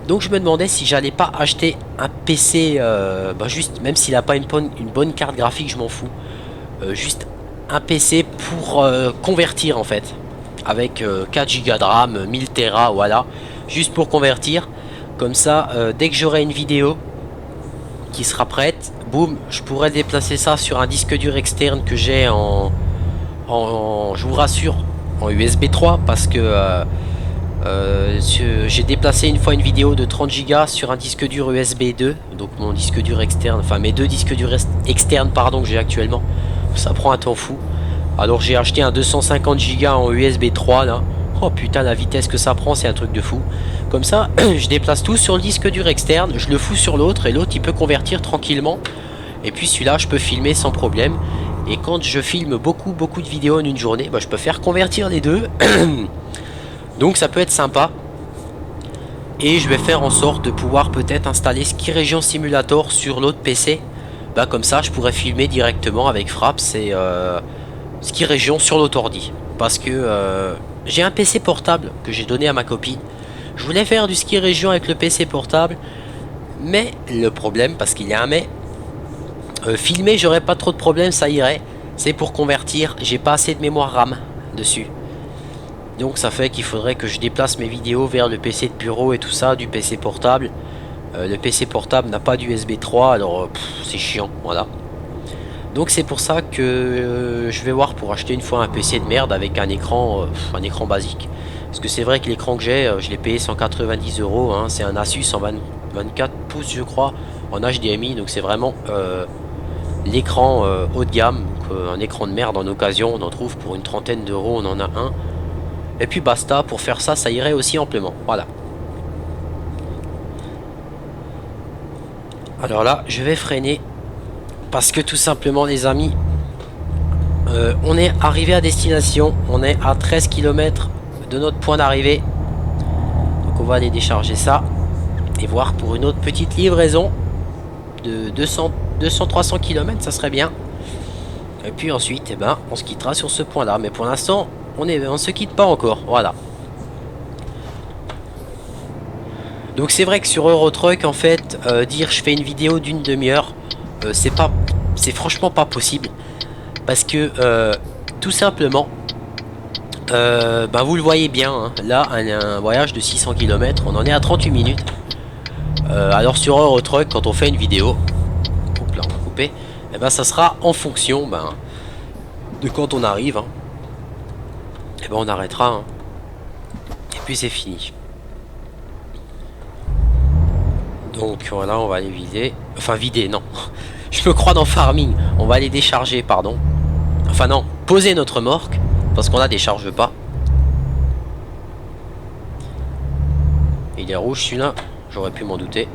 Donc je me demandais si j'allais pas acheter un PC juste même s'il n'a pas une bonne carte graphique je m'en fous, juste un PC pour convertir en fait avec 4 Go de RAM, 1000 Tera, voilà, juste pour convertir. Comme ça, dès que j'aurai une vidéo qui sera prête, boum, je pourrai déplacer ça sur un disque dur externe que j'ai je vous rassure, en USB 3, parce que j'ai déplacé une fois une vidéo de 30 Go sur un disque dur USB 2, donc mon disque dur externe, enfin mes deux disques durs externes, pardon, que j'ai actuellement. Ça prend un temps fou. Alors j'ai acheté un 250 Go en USB 3 là. Oh putain la vitesse que ça prend c'est un truc de fou. Comme ça je déplace tout sur le disque dur externe, je le fous sur l'autre et l'autre il peut convertir tranquillement. Et puis celui-là je peux filmer sans problème. Et quand je filme beaucoup de vidéos en une journée, je peux faire convertir les deux. Donc ça peut être sympa. Et je vais faire en sorte de pouvoir peut-être installer Ski Region Simulator sur l'autre PC. Comme ça je pourrais filmer directement avec Fraps et Ski Region sur l'autre ordi. Parce que j'ai un PC portable que j'ai donné à ma copine. Je voulais faire du Ski Region avec le PC portable. Mais le problème, parce qu'il y a un mais, filmer j'aurais pas trop de problème, ça irait. C'est pour convertir, j'ai pas assez de mémoire RAM dessus. Donc ça fait qu'il faudrait que je déplace mes vidéos vers le PC de bureau et tout ça, du PC portable. Le PC portable n'a pas d'USB 3, alors c'est chiant, voilà. Donc c'est pour ça que je vais voir pour acheter une fois un PC de merde avec un écran basique. Parce que c'est vrai que l'écran que j'ai, je l'ai payé 190 euros, hein, c'est un Asus en 24 pouces je crois, en HDMI, donc c'est vraiment l'écran haut de gamme. Donc, un écran de merde en occasion, on en trouve pour une trentaine d'euros, on en a un. Et puis basta, pour faire ça, ça irait aussi amplement, voilà. Alors là, je vais freiner. Parce que tout simplement les amis, on est arrivé à destination, on est à 13 km de notre point d'arrivée. Donc on va aller décharger ça et voir pour une autre petite livraison de 200-300 km, ça serait bien. Et puis ensuite, on se quittera sur ce point là. Mais pour l'instant, on se quitte pas encore, voilà. Donc c'est vrai que sur Eurotruck, en fait, dire je fais une vidéo d'une demi-heure, c'est franchement pas possible. Parce que tout simplement vous le voyez bien, hein, là un voyage de 600 km, on en est à 38 minutes. Alors sur Eurotruck, quand on fait une vidéo, hop là, on va couper, ça sera en fonction de quand on arrive, hein. On arrêtera, hein. Et puis c'est fini. Donc voilà, on va aller vider. Enfin vider, non. Je me crois dans Farming. On va aller décharger, pardon. Enfin non, poser notre remorque. Parce qu'on la décharge pas. Il est rouge celui-là. J'aurais pu m'en douter.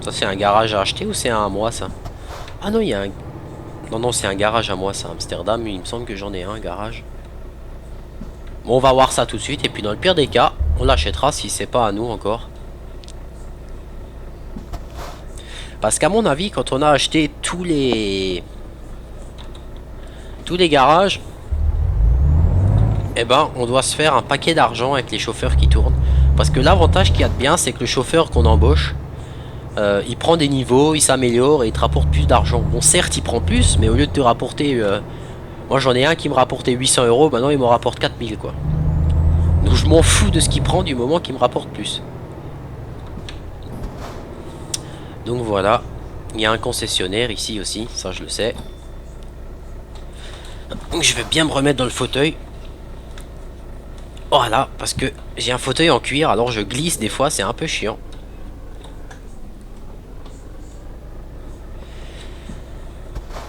Ça c'est un garage à acheter ou c'est un à moi ça? Ah non, il y a un... Non, c'est un garage à moi ça. Amsterdam, il me semble que j'en ai un garage. Bon, on va voir ça tout de suite. Et puis dans le pire des cas, on l'achètera si c'est pas à nous encore. Parce qu'à mon avis, quand on a acheté tous les garages, on doit se faire un paquet d'argent avec les chauffeurs qui tournent. Parce que l'avantage qu'il y a de bien, c'est que le chauffeur qu'on embauche, il prend des niveaux, il s'améliore et il te rapporte plus d'argent. Bon, certes, il prend plus, mais au lieu de te rapporter... moi, j'en ai un qui me rapportait 800 euros, maintenant il me rapporte 4000, quoi. Donc je m'en fous de ce qu'il prend du moment qu'il me rapporte plus. Donc voilà, il y a un concessionnaire ici aussi, ça je le sais. Donc je vais bien me remettre dans le fauteuil. Voilà, parce que j'ai un fauteuil en cuir, alors je glisse des fois, c'est un peu chiant.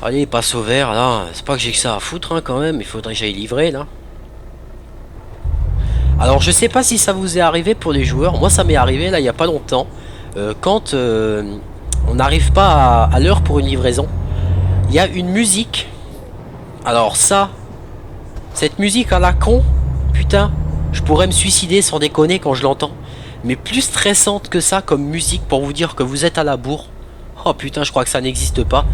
Allez, passe au vert là. C'est pas que j'ai que ça à foutre hein, quand même. Il faudrait que j'aille livrer là. Alors je sais pas si ça vous est arrivé pour les joueurs. Moi ça m'est arrivé là il y a pas longtemps. Quand on n'arrive pas à l'heure pour une livraison. Il y a une musique. Alors ça. Cette musique à la con. Putain. Je pourrais me suicider sans déconner quand je l'entends. Mais plus stressante que ça comme musique pour vous dire que vous êtes à la bourre. Oh putain je crois que ça n'existe pas.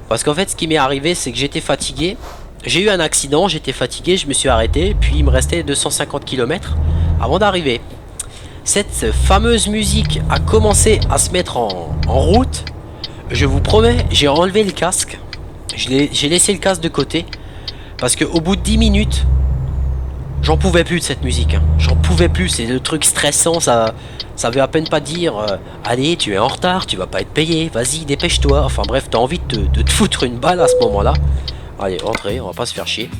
Parce qu'en fait ce qui m'est arrivé c'est que j'étais fatigué. J'ai eu un accident, j'étais fatigué, je me suis arrêté. Puis il me restait 250 km avant d'arriver. Cette fameuse musique a commencé à se mettre en route. Je vous promets, j'ai enlevé le casque. J'ai laissé le casque de côté. Parce qu'au bout de 10 minutes, j'en pouvais plus de cette musique. Hein. J'en pouvais plus, c'est le truc stressant. Ça veut à peine pas dire allez, tu es en retard, tu vas pas être payé, vas-y, dépêche-toi. Enfin bref, t'as envie de te foutre une balle à ce moment-là. Allez, entrez, on va pas se faire chier.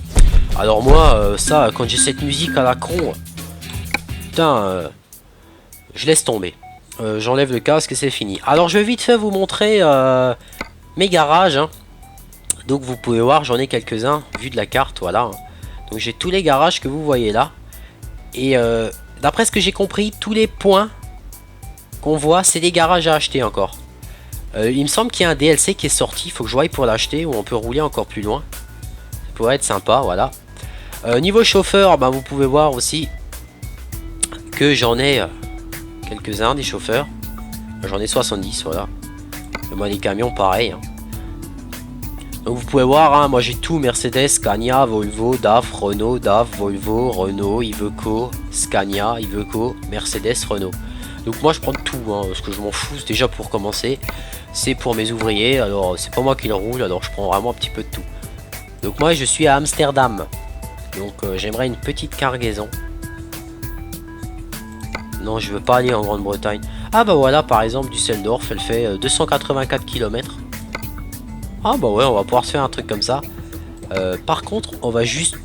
Alors moi, ça, quand j'ai cette musique à la con, putain, je laisse tomber. J'enlève le casque et c'est fini. Alors je vais vite fait vous montrer mes garages. Hein. Donc vous pouvez voir, j'en ai quelques-uns, vu de la carte, voilà. Donc j'ai tous les garages que vous voyez là. Et d'après ce que j'ai compris, tous les points qu'on voit, c'est des garages à acheter encore. Il me semble qu'il y a un DLC qui est sorti, il faut que je voie pour l'acheter, où on peut rouler encore plus loin. Ça pourrait être sympa, voilà. Niveau chauffeur, bah, vous pouvez voir aussi que j'en ai quelques-uns des chauffeurs. J'en ai 70, voilà. Et moi les camions, pareil. Hein. Donc vous pouvez voir, hein, moi j'ai tout, Mercedes, Scania, Volvo, DAF, Renault, DAF, Volvo, Renault, Iveco, Scania, Iveco, Mercedes, Renault. Donc moi je prends tout, hein, parce que je m'en fous, déjà pour commencer. C'est pour mes ouvriers, alors c'est pas moi qui le roule, alors je prends vraiment un petit peu de tout. Donc moi je suis à Amsterdam. Donc j'aimerais une petite cargaison. Non, je veux pas aller en Grande-Bretagne. Ah bah voilà, par exemple, Düsseldorf, elle fait 284 km. Ah bah ouais, on va pouvoir se faire un truc comme ça. Par contre, on va juste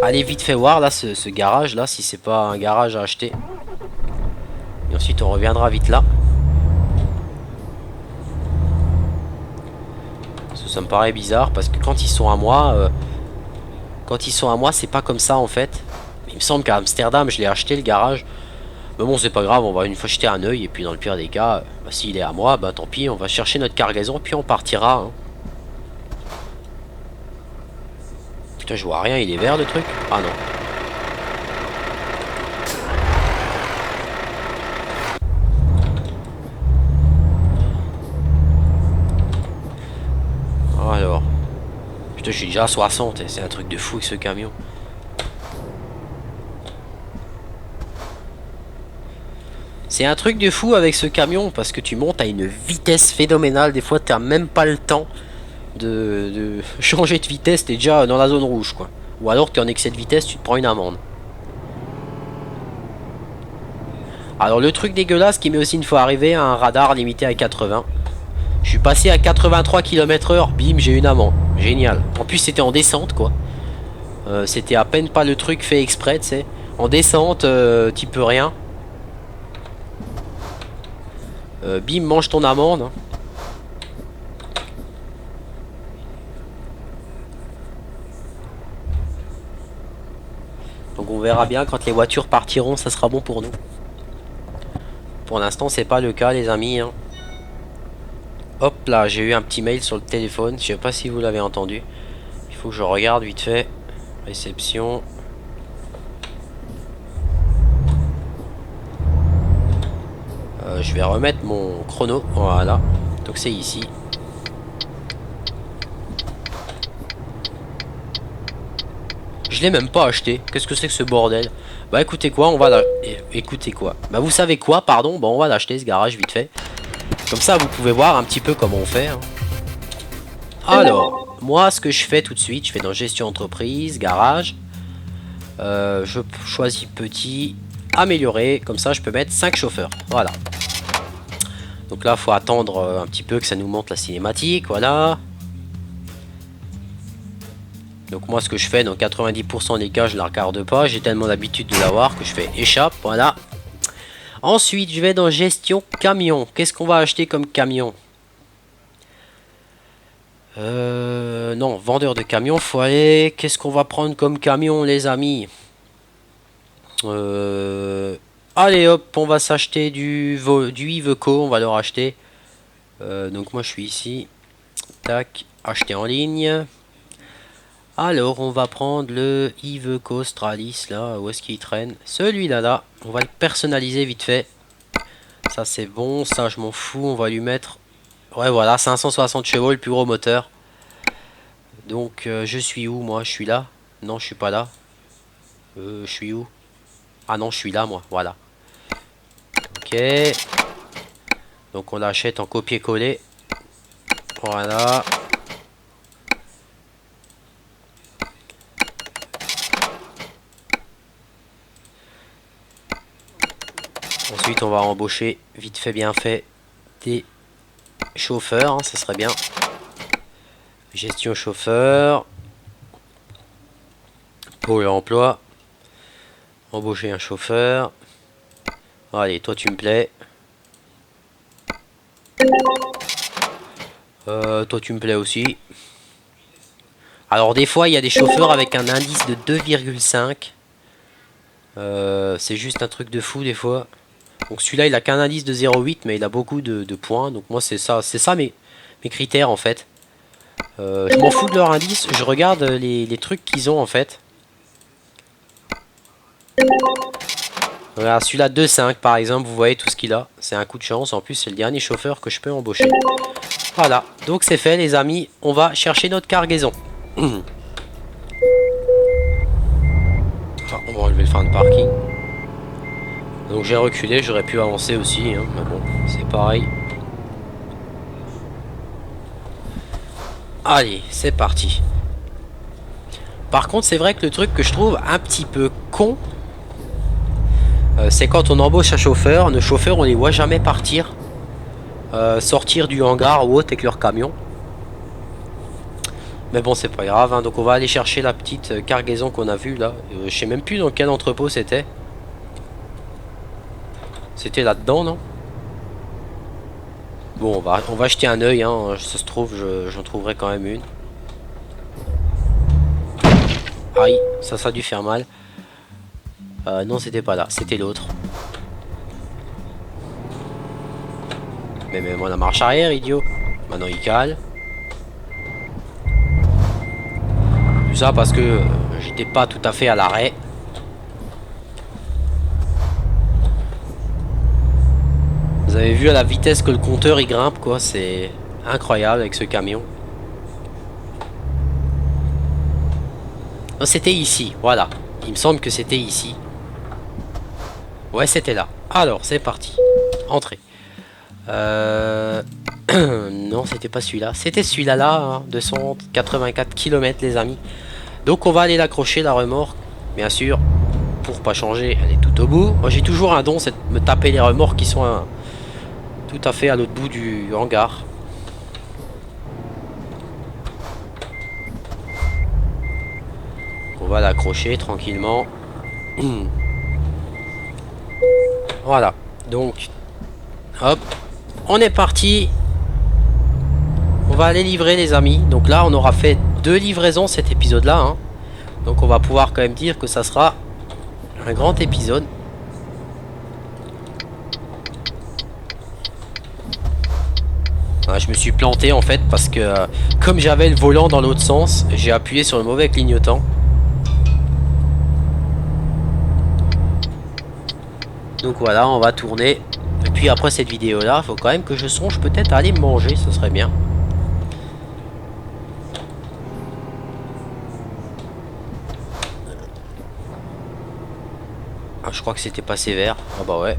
aller vite fait voir là ce garage là, si c'est pas un garage à acheter. Et ensuite on reviendra vite là. Ça me paraît bizarre parce que quand ils sont à moi, c'est pas comme ça en fait. Il me semble qu'à Amsterdam je l'ai acheté le garage. Mais bon c'est pas grave, on va une fois jeter un oeil et puis dans le pire des cas, bah, s'il est à moi, bah tant pis, on va chercher notre cargaison puis on partira. Hein. Putain, je vois rien, il est vert le truc. Ah non. Alors. Putain, je suis déjà à 60, c'est un truc de fou avec ce camion. C'est un truc de fou avec ce camion parce que tu montes à une vitesse phénoménale. Des fois, tu n'as même pas le temps de changer de vitesse. Tu es déjà dans la zone rouge, quoi. Ou alors, tu es en excès de vitesse, tu te prends une amende. Alors, le truc dégueulasse qui m'est aussi une fois arrivé, un radar limité à 80. Je suis passé à 83 km/h. Bim, j'ai une amende. Génial. En plus, c'était en descente, quoi. C'était à peine pas le truc fait exprès, tu sais. En descente, tu peux rien. Bim, mange ton amende. Donc on verra bien quand les voitures partiront, ça sera bon pour nous. Pour l'instant c'est pas le cas les amis. Hein. Hop là, j'ai eu un petit mail sur le téléphone, je sais pas si vous l'avez entendu. Il faut que je regarde vite fait. Réception. Je vais remettre mon chrono, voilà. Donc c'est ici. Je l'ai même pas acheté. Qu'est-ce que c'est que ce bordel? Bah écoutez quoi, on va la... Écoutez quoi. Bah vous savez quoi, pardon. Bah on va l'acheter ce garage vite fait. Comme ça vous pouvez voir un petit peu comment on fait. Hein. Alors, moi ce que je fais tout de suite, je fais dans gestion entreprise, garage. Je choisis petit, améliorer. Comme ça je peux mettre 5 chauffeurs. Voilà. Donc là, il faut attendre un petit peu que ça nous monte la cinématique, voilà. Donc moi, ce que je fais, dans 90% des cas, je la regarde pas. J'ai tellement l'habitude de l'avoir que je fais échappe, voilà. Ensuite, je vais dans gestion camion. Qu'est-ce qu'on va acheter comme camion? Non, vendeur de camions, faut aller. Qu'est-ce qu'on va prendre comme camion, les amis? Allez hop, on va s'acheter du Iveco, on va le racheter. Donc moi je suis ici. Tac, acheter en ligne. Alors on va prendre le Iveco Stralis là, où est-ce qu'il traîne? Celui-là là, on va le personnaliser vite fait. Ça c'est bon, ça je m'en fous, on va lui mettre... Ouais voilà, 560 chevaux, le plus gros moteur. Donc je suis où moi? Je suis là? Non, je suis pas là. Je suis où? Ah non, je suis là moi, voilà. Ok. Donc on l'achète en copier-coller. Voilà. Ensuite on va embaucher vite fait bien fait des chauffeurs, hein, ça serait bien. Gestion chauffeur. Pôle emploi. Embaucher un chauffeur. Allez, toi tu me plais. Toi tu me plais aussi. Alors des fois il y a des chauffeurs avec un indice de 2,5. C'est juste un truc de fou des fois. Donc celui-là il a qu'un indice de 0,8 mais il a beaucoup de points. Donc moi c'est ça mes critères en fait. Je m'en fous de leur indice, je regarde les trucs qu'ils ont en fait. Voilà, celui-là 2,5 par exemple, vous voyez tout ce qu'il a. C'est un coup de chance, en plus c'est le dernier chauffeur que je peux embaucher. Voilà, donc c'est fait les amis, on va chercher notre cargaison. Ah, on va enlever le frein de parking. Donc j'ai reculé, j'aurais pu avancer aussi, hein, mais bon, c'est pareil. Allez, c'est parti. Par contre, c'est vrai que le truc que je trouve un petit peu con, c'est quand on embauche un chauffeur, nos chauffeurs on les voit jamais partir, sortir du hangar ou autre avec leur camion. Mais bon, c'est pas grave, hein. Donc on va aller chercher la petite cargaison qu'on a vue là. Je sais même plus dans quel entrepôt c'était. C'était là-dedans, non? Bon, on va jeter un œil, hein. Ça se trouve, j'en trouverai quand même une. Aïe, ça a dû faire mal. Non, c'était pas là, c'était l'autre. Mais mets-moi la marche arrière, idiot. Maintenant, il cale. Tout ça parce que j'étais pas tout à fait à l'arrêt. Vous avez vu à la vitesse que le compteur il grimpe, quoi. C'est incroyable avec ce camion. C'était ici, voilà. Il me semble que c'était ici. Ouais, c'était là. Alors, c'est parti. Entrée. Non, c'était pas celui-là. C'était celui-là, là. Hein, 284 km, les amis. Donc, on va aller l'accrocher, la remorque. Bien sûr, pour pas changer, elle est tout au bout. Moi, j'ai toujours un don, c'est de me taper les remorques qui sont tout à fait à l'autre bout du hangar. On va l'accrocher tranquillement. Voilà. Donc, hop. On est parti. On va aller livrer les amis. Donc là on aura fait 2 livraisons cet épisode là, hein. Donc on va pouvoir quand même dire que ça sera un grand épisode. Ah, je me suis planté en fait parce que comme j'avais le volant dans l'autre sens, j'ai appuyé sur le mauvais clignotant. Donc voilà, on va tourner. Et puis après cette vidéo là, il faut quand même que je songe peut-être à aller manger, ce serait bien. Ah, je crois que c'était pas sévère. Ah bah ouais.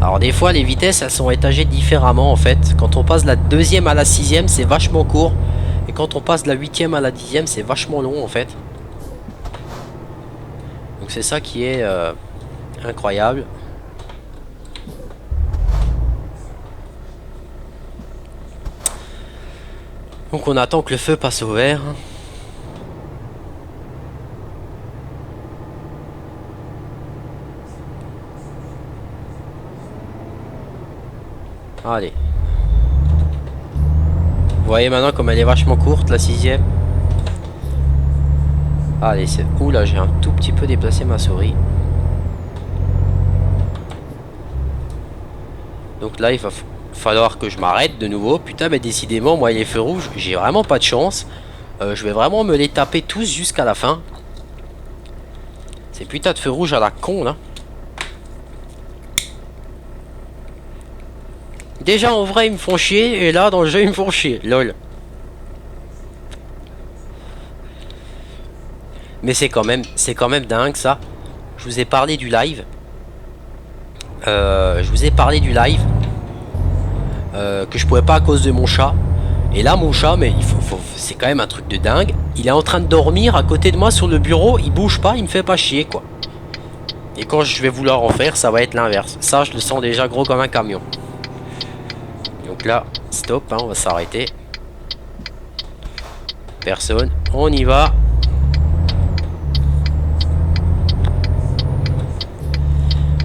Alors des fois les vitesses elles sont étagées différemment en fait. Quand on passe de la 2e à la 6e c'est vachement court. Et quand on passe de la 8e à la 10e c'est vachement long en fait. Donc c'est ça qui est incroyable. Donc on attend que le feu passe au vert. Allez. Vous voyez maintenant comme elle est vachement courte, la 6ème. Allez, c'est... Ouh là, j'ai un tout petit peu déplacé ma souris. Donc là, il va falloir que je m'arrête de nouveau. Putain, mais décidément, moi, les feux rouges, j'ai vraiment pas de chance. Je vais vraiment me les taper tous jusqu'à la fin. Ces putains de feux rouges à la con, là. Déjà, en vrai, ils me font chier. Et là, dans le jeu, ils me font chier. Lol. Mais c'est quand même dingue, ça. Je vous ai parlé du live. Que je pouvais pas à cause de mon chat. Et là, mon chat, mais c'est quand même un truc de dingue. Il est en train de dormir à côté de moi sur le bureau. Il bouge pas, il me fait pas chier, quoi. Et quand je vais vouloir en faire, ça va être l'inverse. Ça, je le sens déjà gros comme un camion. Donc là, stop, hein, on va s'arrêter. Personne, on y va.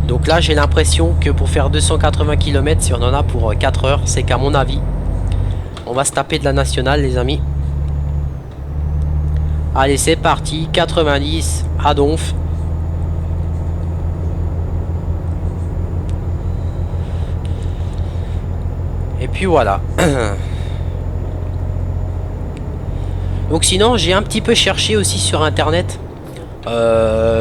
Donc là, j'ai l'impression que pour faire 280 km, si on en a pour 4 heures, c'est qu'à mon avis, on va se taper de la nationale, les amis. Allez, c'est parti. 90 à Donf. Et puis voilà. Donc sinon, j'ai un petit peu cherché aussi sur internet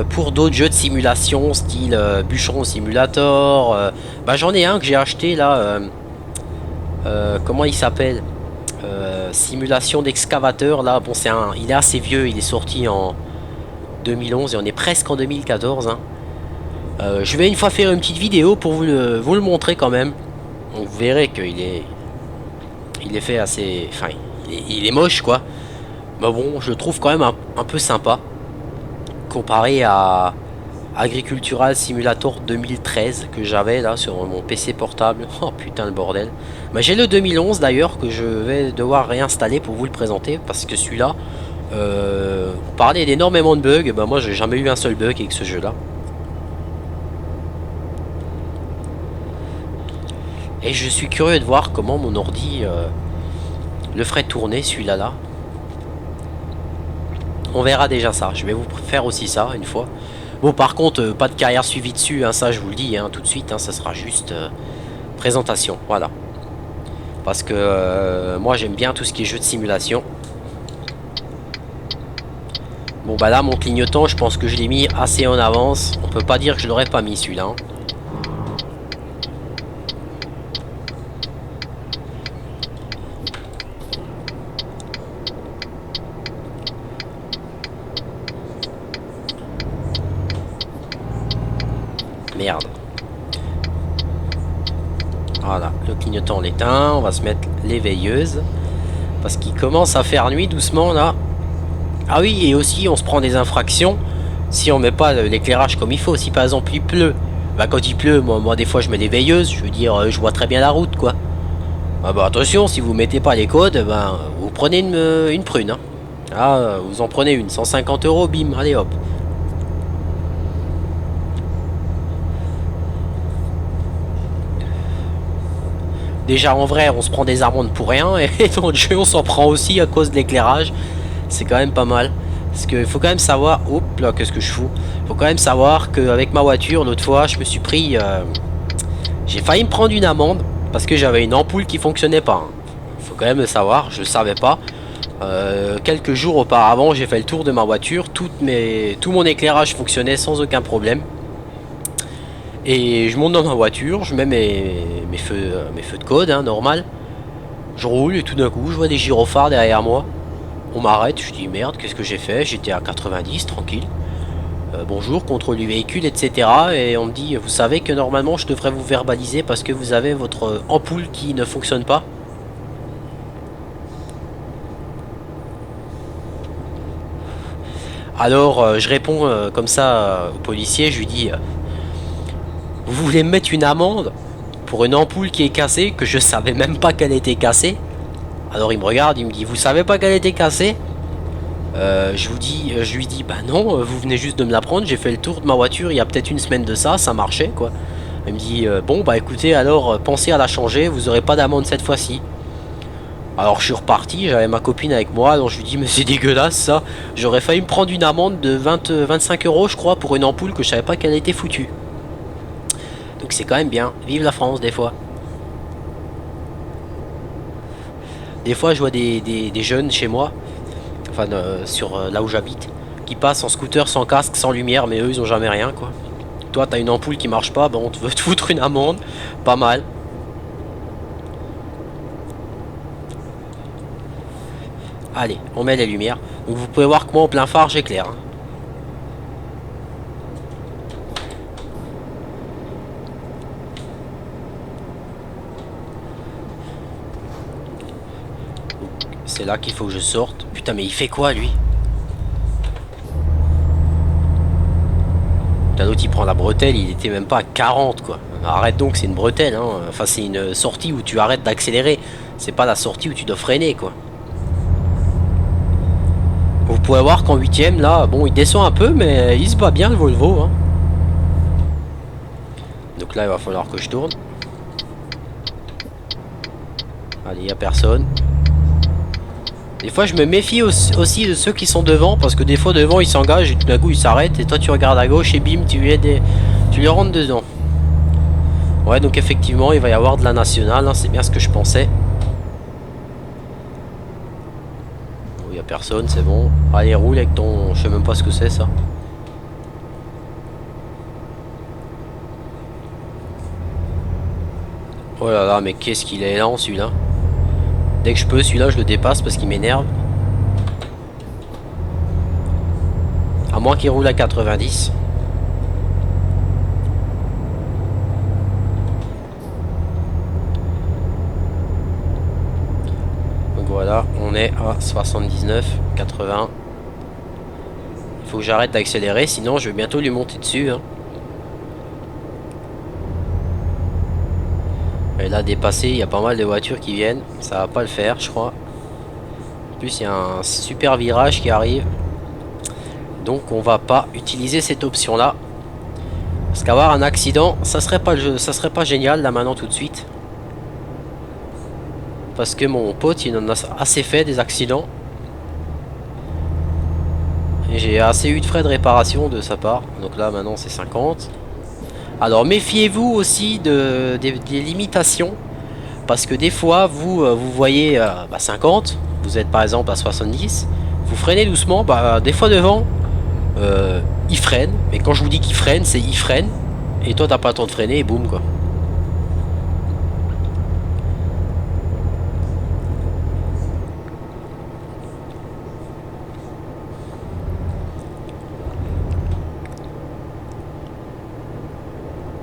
pour d'autres jeux de simulation, style Bûcheron Simulator. Bah, j'en ai un que j'ai acheté là. Comment il s'appelle? Simulation d'excavateur. Là, bon, il est assez vieux. Il est sorti en 2011 et on est presque en 2014. Hein. Je vais une fois faire une petite vidéo pour vous le montrer quand même. Donc, vous verrez qu'il est fait assez... Enfin, il est moche, quoi. Mais bon, je le trouve quand même un peu sympa. Comparé à Agricultural Simulator 2013 que j'avais là sur mon PC portable. Oh putain, le bordel. Mais j'ai le 2011 d'ailleurs que je vais devoir réinstaller pour vous le présenter. Parce que celui-là, on parlait d'énormément de bugs. Ben moi, j'ai jamais eu un seul bug avec ce jeu-là. Et je suis curieux de voir comment mon ordi le ferait tourner, celui-là là. On verra déjà ça. Je vais vous faire aussi ça une fois. Bon, par contre, pas de carrière suivie dessus, hein, ça je vous le dis hein, tout de suite. Hein, ça sera juste présentation, voilà. Parce que moi j'aime bien tout ce qui est jeu de simulation. Bon bah là mon clignotant, je pense que je l'ai mis assez en avance. On peut pas dire que je l'aurais pas mis celui-là. Hein. Merde. Voilà, le clignotant on l'éteint. On va se mettre les veilleuses. Parce qu'il commence à faire nuit doucement là. Ah oui, et aussi on se prend des infractions si on met pas l'éclairage comme il faut. Si par exemple il pleut, bah quand il pleut, moi des fois je mets des veilleuses. Je veux dire, je vois très bien la route quoi. Ah bah attention, si vous mettez pas les codes, ben vous prenez une prune. Hein. Ah, vous en prenez une, 150 €, bim, allez hop. Déjà en vrai on se prend des amendes pour rien et dans le jeu on s'en prend aussi à cause de l'éclairage. C'est quand même pas mal. Parce qu'il faut quand même savoir... Hop là, qu'est-ce que je fous? Faut quand même savoir qu'avec ma voiture, l'autre fois, je me suis pris... j'ai failli me prendre une amende parce que j'avais une ampoule qui fonctionnait pas. Hein. Faut quand même le savoir, je le savais pas. Quelques jours auparavant, j'ai fait le tour de ma voiture. Tout mon éclairage fonctionnait sans aucun problème. Et je monte dans ma voiture, je mets mes feux de code, hein, normal. Je roule et tout d'un coup, je vois des gyrophares derrière moi. On m'arrête, je dis merde, qu'est-ce que j'ai fait? J'étais à 90, tranquille. Bonjour, contrôle du véhicule, etc. Et on me dit, vous savez que normalement je devrais vous verbaliser parce que vous avez votre ampoule qui ne fonctionne pas. Alors je réponds comme ça au policier, je lui dis, vous voulez me mettre une amende pour une ampoule qui est cassée, que je savais même pas qu'elle était cassée? Alors il me regarde, il me dit, vous savez pas qu'elle était cassée? Je lui dis, bah non, vous venez juste de me l'apprendre, j'ai fait le tour de ma voiture il y a peut-être une semaine de ça, ça marchait quoi. Il me dit, bon bah écoutez, alors pensez à la changer, vous aurez pas d'amende cette fois-ci. Alors je suis reparti, j'avais ma copine avec moi, donc je lui dis mais c'est dégueulasse ça. J'aurais failli me prendre une amende de 25 euros je crois pour une ampoule que je savais pas qu'elle était foutue. Donc c'est quand même bien, vive la France des fois. Des fois je vois des jeunes chez moi, enfin sur là où j'habite, qui passent en scooter sans casque, sans lumière, mais eux ils ont jamais rien quoi. Toi t'as une ampoule qui marche pas, bon on te veut te foutre une amende, pas mal. Allez, on met les lumières. Donc vous pouvez voir que moi en plein phare j'éclaire. Hein. C'est là qu'il faut que je sorte. Putain mais il fait quoi lui? Putain l'autre il prend la bretelle, il était même pas à 40 quoi. Arrête donc, c'est une bretelle hein. Enfin c'est une sortie où tu arrêtes d'accélérer. C'est pas la sortie où tu dois freiner quoi. Vous pouvez voir qu'en 8ème là, bon il descend un peu mais il se bat bien le Volvo hein. Donc là il va falloir que je tourne. Allez, il n'y a personne. Des fois je me méfie aussi de ceux qui sont devant, parce que des fois devant ils s'engagent et tout d'un coup ils s'arrêtent et toi tu regardes à gauche et bim tu lui rentres dedans. Ouais donc effectivement il va y avoir de la nationale hein, c'est bien ce que je pensais. Il n'y a personne, c'est bon. Allez roule avec ton... Je sais même pas ce que c'est ça. Oh là là mais qu'est-ce qu'il est lent celui-là. Dès que je peux celui-là je le dépasse parce qu'il m'énerve. À moins qu'il roule à 90. Donc voilà, on est à 79, 80. Il faut que j'arrête d'accélérer, sinon je vais bientôt lui monter dessus. Hein. Et là, dépassé, il y a pas mal de voitures qui viennent. Ça va pas le faire, je crois. En plus, il y a un super virage qui arrive. Donc on va pas utiliser cette option là, parce qu'avoir un accident ça serait pas génial là maintenant tout de suite, parce que mon pote il en a assez fait des accidents et j'ai assez eu de frais de réparation de sa part. Donc là maintenant c'est 50. Alors méfiez-vous aussi des limitations, parce que des fois vous voyez 50, vous êtes par exemple à 70, vous freinez doucement, des fois devant il freine, mais quand je vous dis qu'il freine, c'est il freine, et toi t'as pas le temps de freiner et boum quoi.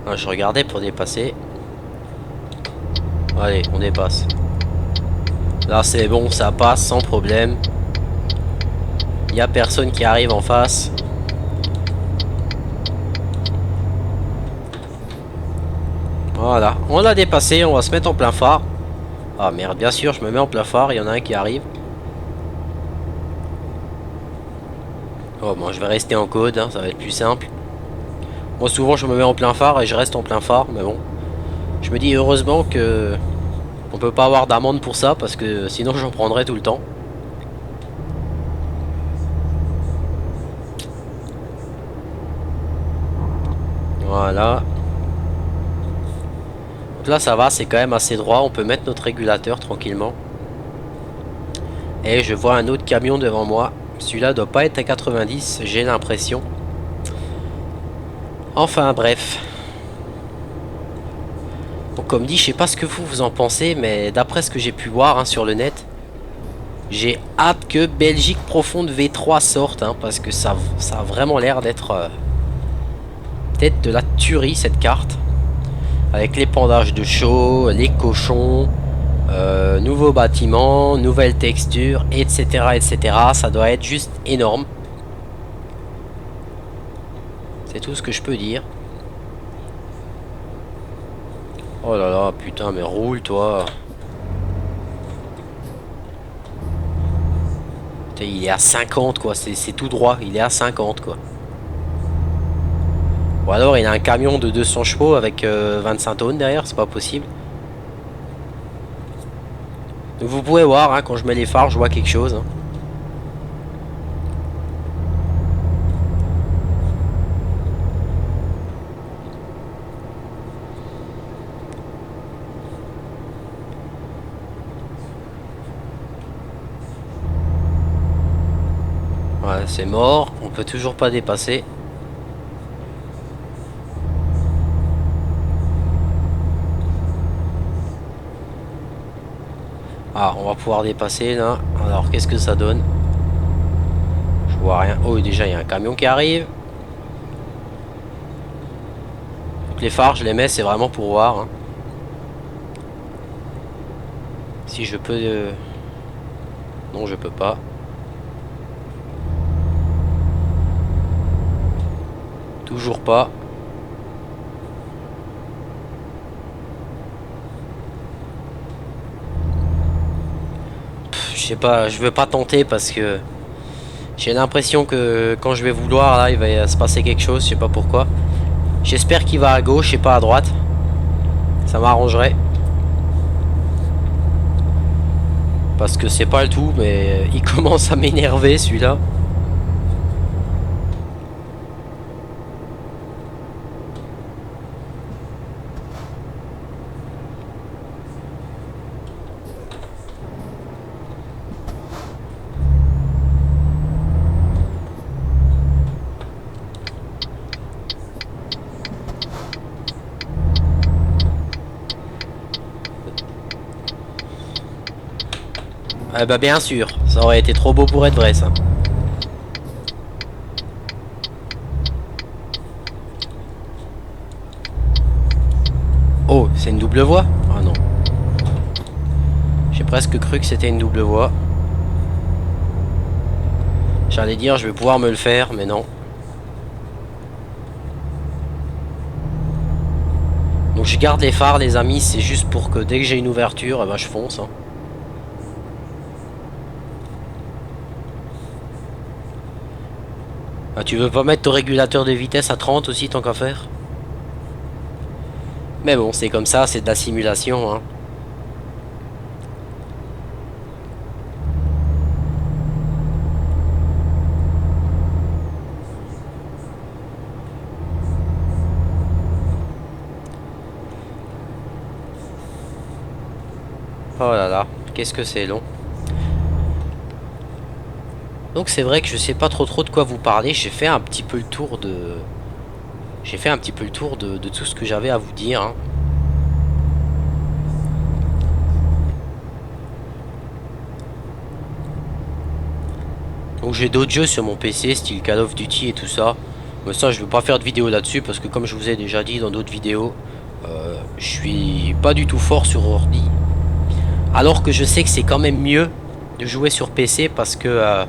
Ah, je regardais pour dépasser. Allez, on dépasse. Là c'est bon, ça passe sans problème. Il y a personne qui arrive en face. Voilà, on l'a dépassé, on va se mettre en plein phare. Ah merde, bien sûr, je me mets en plein phare, il y en a un qui arrive. Oh bon, je vais rester en code, hein, ça va être plus simple. Moi souvent je me mets en plein phare et je reste en plein phare, mais bon. Je me dis heureusement que on peut pas avoir d'amende pour ça, parce que sinon j'en prendrais tout le temps. Voilà. Là ça va, c'est quand même assez droit, on peut mettre notre régulateur tranquillement. Et je vois un autre camion devant moi. Celui-là doit pas être à 90, j'ai l'impression. Enfin bref. Bon, comme dit, je sais pas ce que vous en pensez, mais d'après ce que j'ai pu voir hein, sur le net, j'ai hâte que Belgique Profonde V3 sorte, hein, parce que ça a vraiment l'air d'être peut-être de la tuerie cette carte. Avec l'épandage de chaux, les cochons, nouveaux bâtiments, nouvelles textures, etc., etc. Ça doit être juste énorme. C'est tout ce que je peux dire. Oh là là, putain, mais roule toi. Putain, il est à 50 quoi, c'est tout droit, il est à 50 quoi. Ou alors il a un camion de 200 chevaux avec 25 tonnes derrière, c'est pas possible. Donc vous pouvez voir, hein, quand je mets les phares, je vois quelque chose. Hein. Ouais, c'est mort, on peut toujours pas dépasser. Ah, on va pouvoir dépasser là. Alors, qu'est-ce que ça donne? Je vois rien. Oh, déjà, il y a un camion qui arrive. Donc, les phares, je les mets, c'est vraiment pour voir. Hein. Si je peux... Non, je peux pas. Toujours pas. Je sais pas, je veux pas tenter parce que j'ai l'impression que quand je vais vouloir, là, il va se passer quelque chose, je sais pas pourquoi. J'espère qu'il va à gauche et pas à droite. Ça m'arrangerait. Parce que c'est pas le tout, mais il commence à m'énerver celui-là. Ah bah bien sûr, ça aurait été trop beau pour être vrai ça. Oh, c'est une double voie? Ah non. J'ai presque cru que c'était une double voie. J'allais dire je vais pouvoir me le faire, mais non. Donc je garde les phares les amis, c'est juste pour que dès que j'ai une ouverture, eh ben, je fonce. Hein. Ah, tu veux pas mettre ton régulateur de vitesse à 30 aussi tant qu'à faire? Mais bon, c'est comme ça, c'est de la simulation. Hein. Oh là là, qu'est-ce que c'est long. Donc c'est vrai que je sais pas trop de quoi vous parler. J'ai fait un petit peu le tour de... J'ai fait un petit peu le tour de tout ce que j'avais à vous dire. Hein. Donc j'ai d'autres jeux sur mon PC, style Call of Duty et tout ça. Mais ça, je vais pas faire de vidéo là-dessus parce que comme je vous ai déjà dit dans d'autres vidéos, je suis pas du tout fort sur ordi. Alors que je sais que c'est quand même mieux de jouer sur PC parce que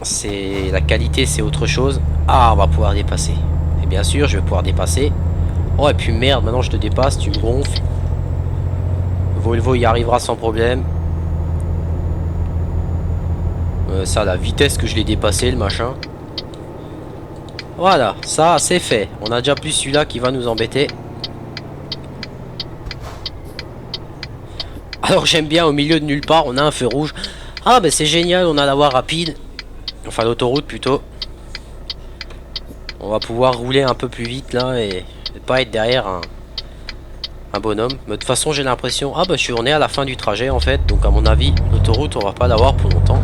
c'est la qualité, c'est autre chose. Ah, on va pouvoir dépasser. Et bien sûr, je vais pouvoir dépasser. Oh, et puis merde, maintenant je te dépasse, tu me gonfles. Volvo y arrivera sans problème. Ça, la vitesse que je l'ai dépassé, le machin. Voilà, ça c'est fait. On a déjà plus celui-là qui va nous embêter. Alors j'aime bien, au milieu de nulle part, on a un feu rouge. Ah, ben c'est génial, on a la voie rapide. Enfin, l'autoroute plutôt. On va pouvoir rouler un peu plus vite là et pas être derrière un bonhomme. Mais de toute façon, j'ai l'impression... Ah, bah on est à la fin du trajet en fait. Donc à mon avis, l'autoroute, on va pas l'avoir pour longtemps.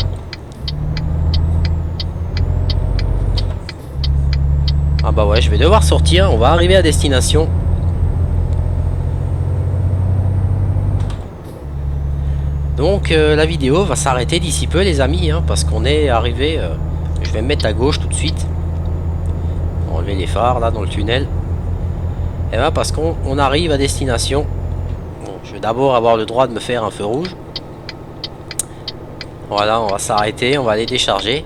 Ah bah ouais, je vais devoir sortir. On va arriver à destination. Donc la vidéo va s'arrêter d'ici peu les amis. Hein, parce qu'on est arrivé... je vais me mettre à gauche tout de suite. Enlever les phares là dans le tunnel. Et ben parce qu'on arrive à destination. Bon, je vais d'abord avoir le droit de me faire un feu rouge. Voilà, on va s'arrêter, on va aller décharger.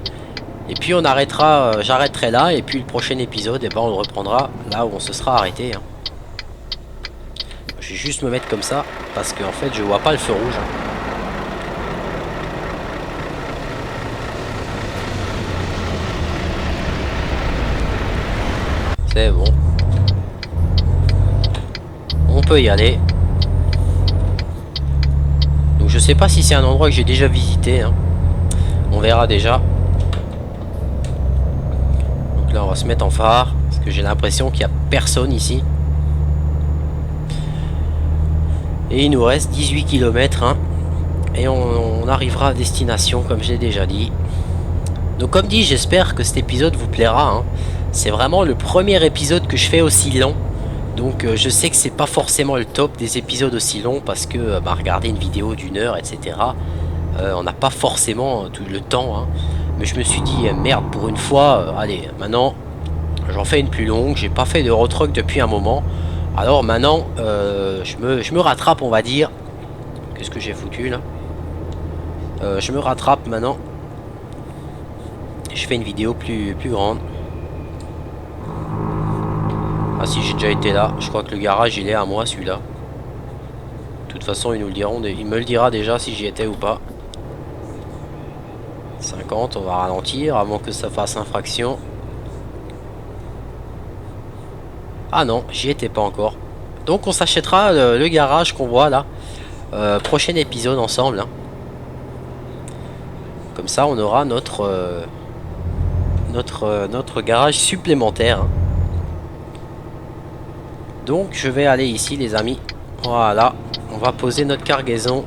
Et puis on arrêtera, j'arrêterai là. Et puis le prochain épisode, et ben on le reprendra là où on se sera arrêté. Hein. Je vais juste me mettre comme ça parce qu'en fait je vois pas le feu rouge. Hein. C'est bon. On peut y aller. je sais pas si c'est un endroit que j'ai déjà visité, hein. On verra déjà. Donc là on va se mettre en phare, parce que j'ai l'impression qu'il n'y a personne ici. Et il nous reste 18 km, hein, et on arrivera à destination comme j'ai déjà dit. Donc comme dit, j'espère que cet épisode vous plaira, hein. C'est vraiment le premier épisode que je fais aussi long. Donc je sais que c'est pas forcément le top des épisodes aussi longs parce que regarder une vidéo d'une heure, etc. On n'a pas forcément tout le temps, hein. Mais je me suis dit merde, pour une fois, allez, maintenant j'en fais une plus longue. J'ai pas fait de Euro Truck depuis un moment. Alors maintenant je me rattrape, on va dire. Qu'est-ce que j'ai foutu là? Je me rattrape maintenant. Je fais une vidéo plus grande. Ah si, j'ai déjà été là. Je crois que le garage il est à moi, celui-là. De toute façon ils nous le diront, il me le dira déjà si j'y étais ou pas. 50, on va ralentir avant que ça fasse infraction. Ah non, j'y étais pas encore. Donc on s'achètera le garage qu'on voit là. Prochain épisode ensemble, hein. Comme ça on aura notre garage supplémentaire, hein. Donc je vais aller ici les amis. Voilà, on va poser notre cargaison.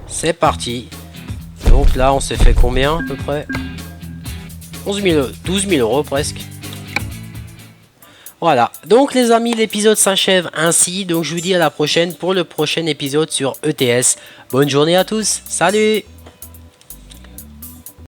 C'est parti. Donc là on s'est fait combien à peu près? 12 000 euros presque. Voilà, donc les amis, l'épisode s'achève ainsi. Donc je vous dis à la prochaine pour le prochain épisode sur ETS. Bonne journée à tous, salut!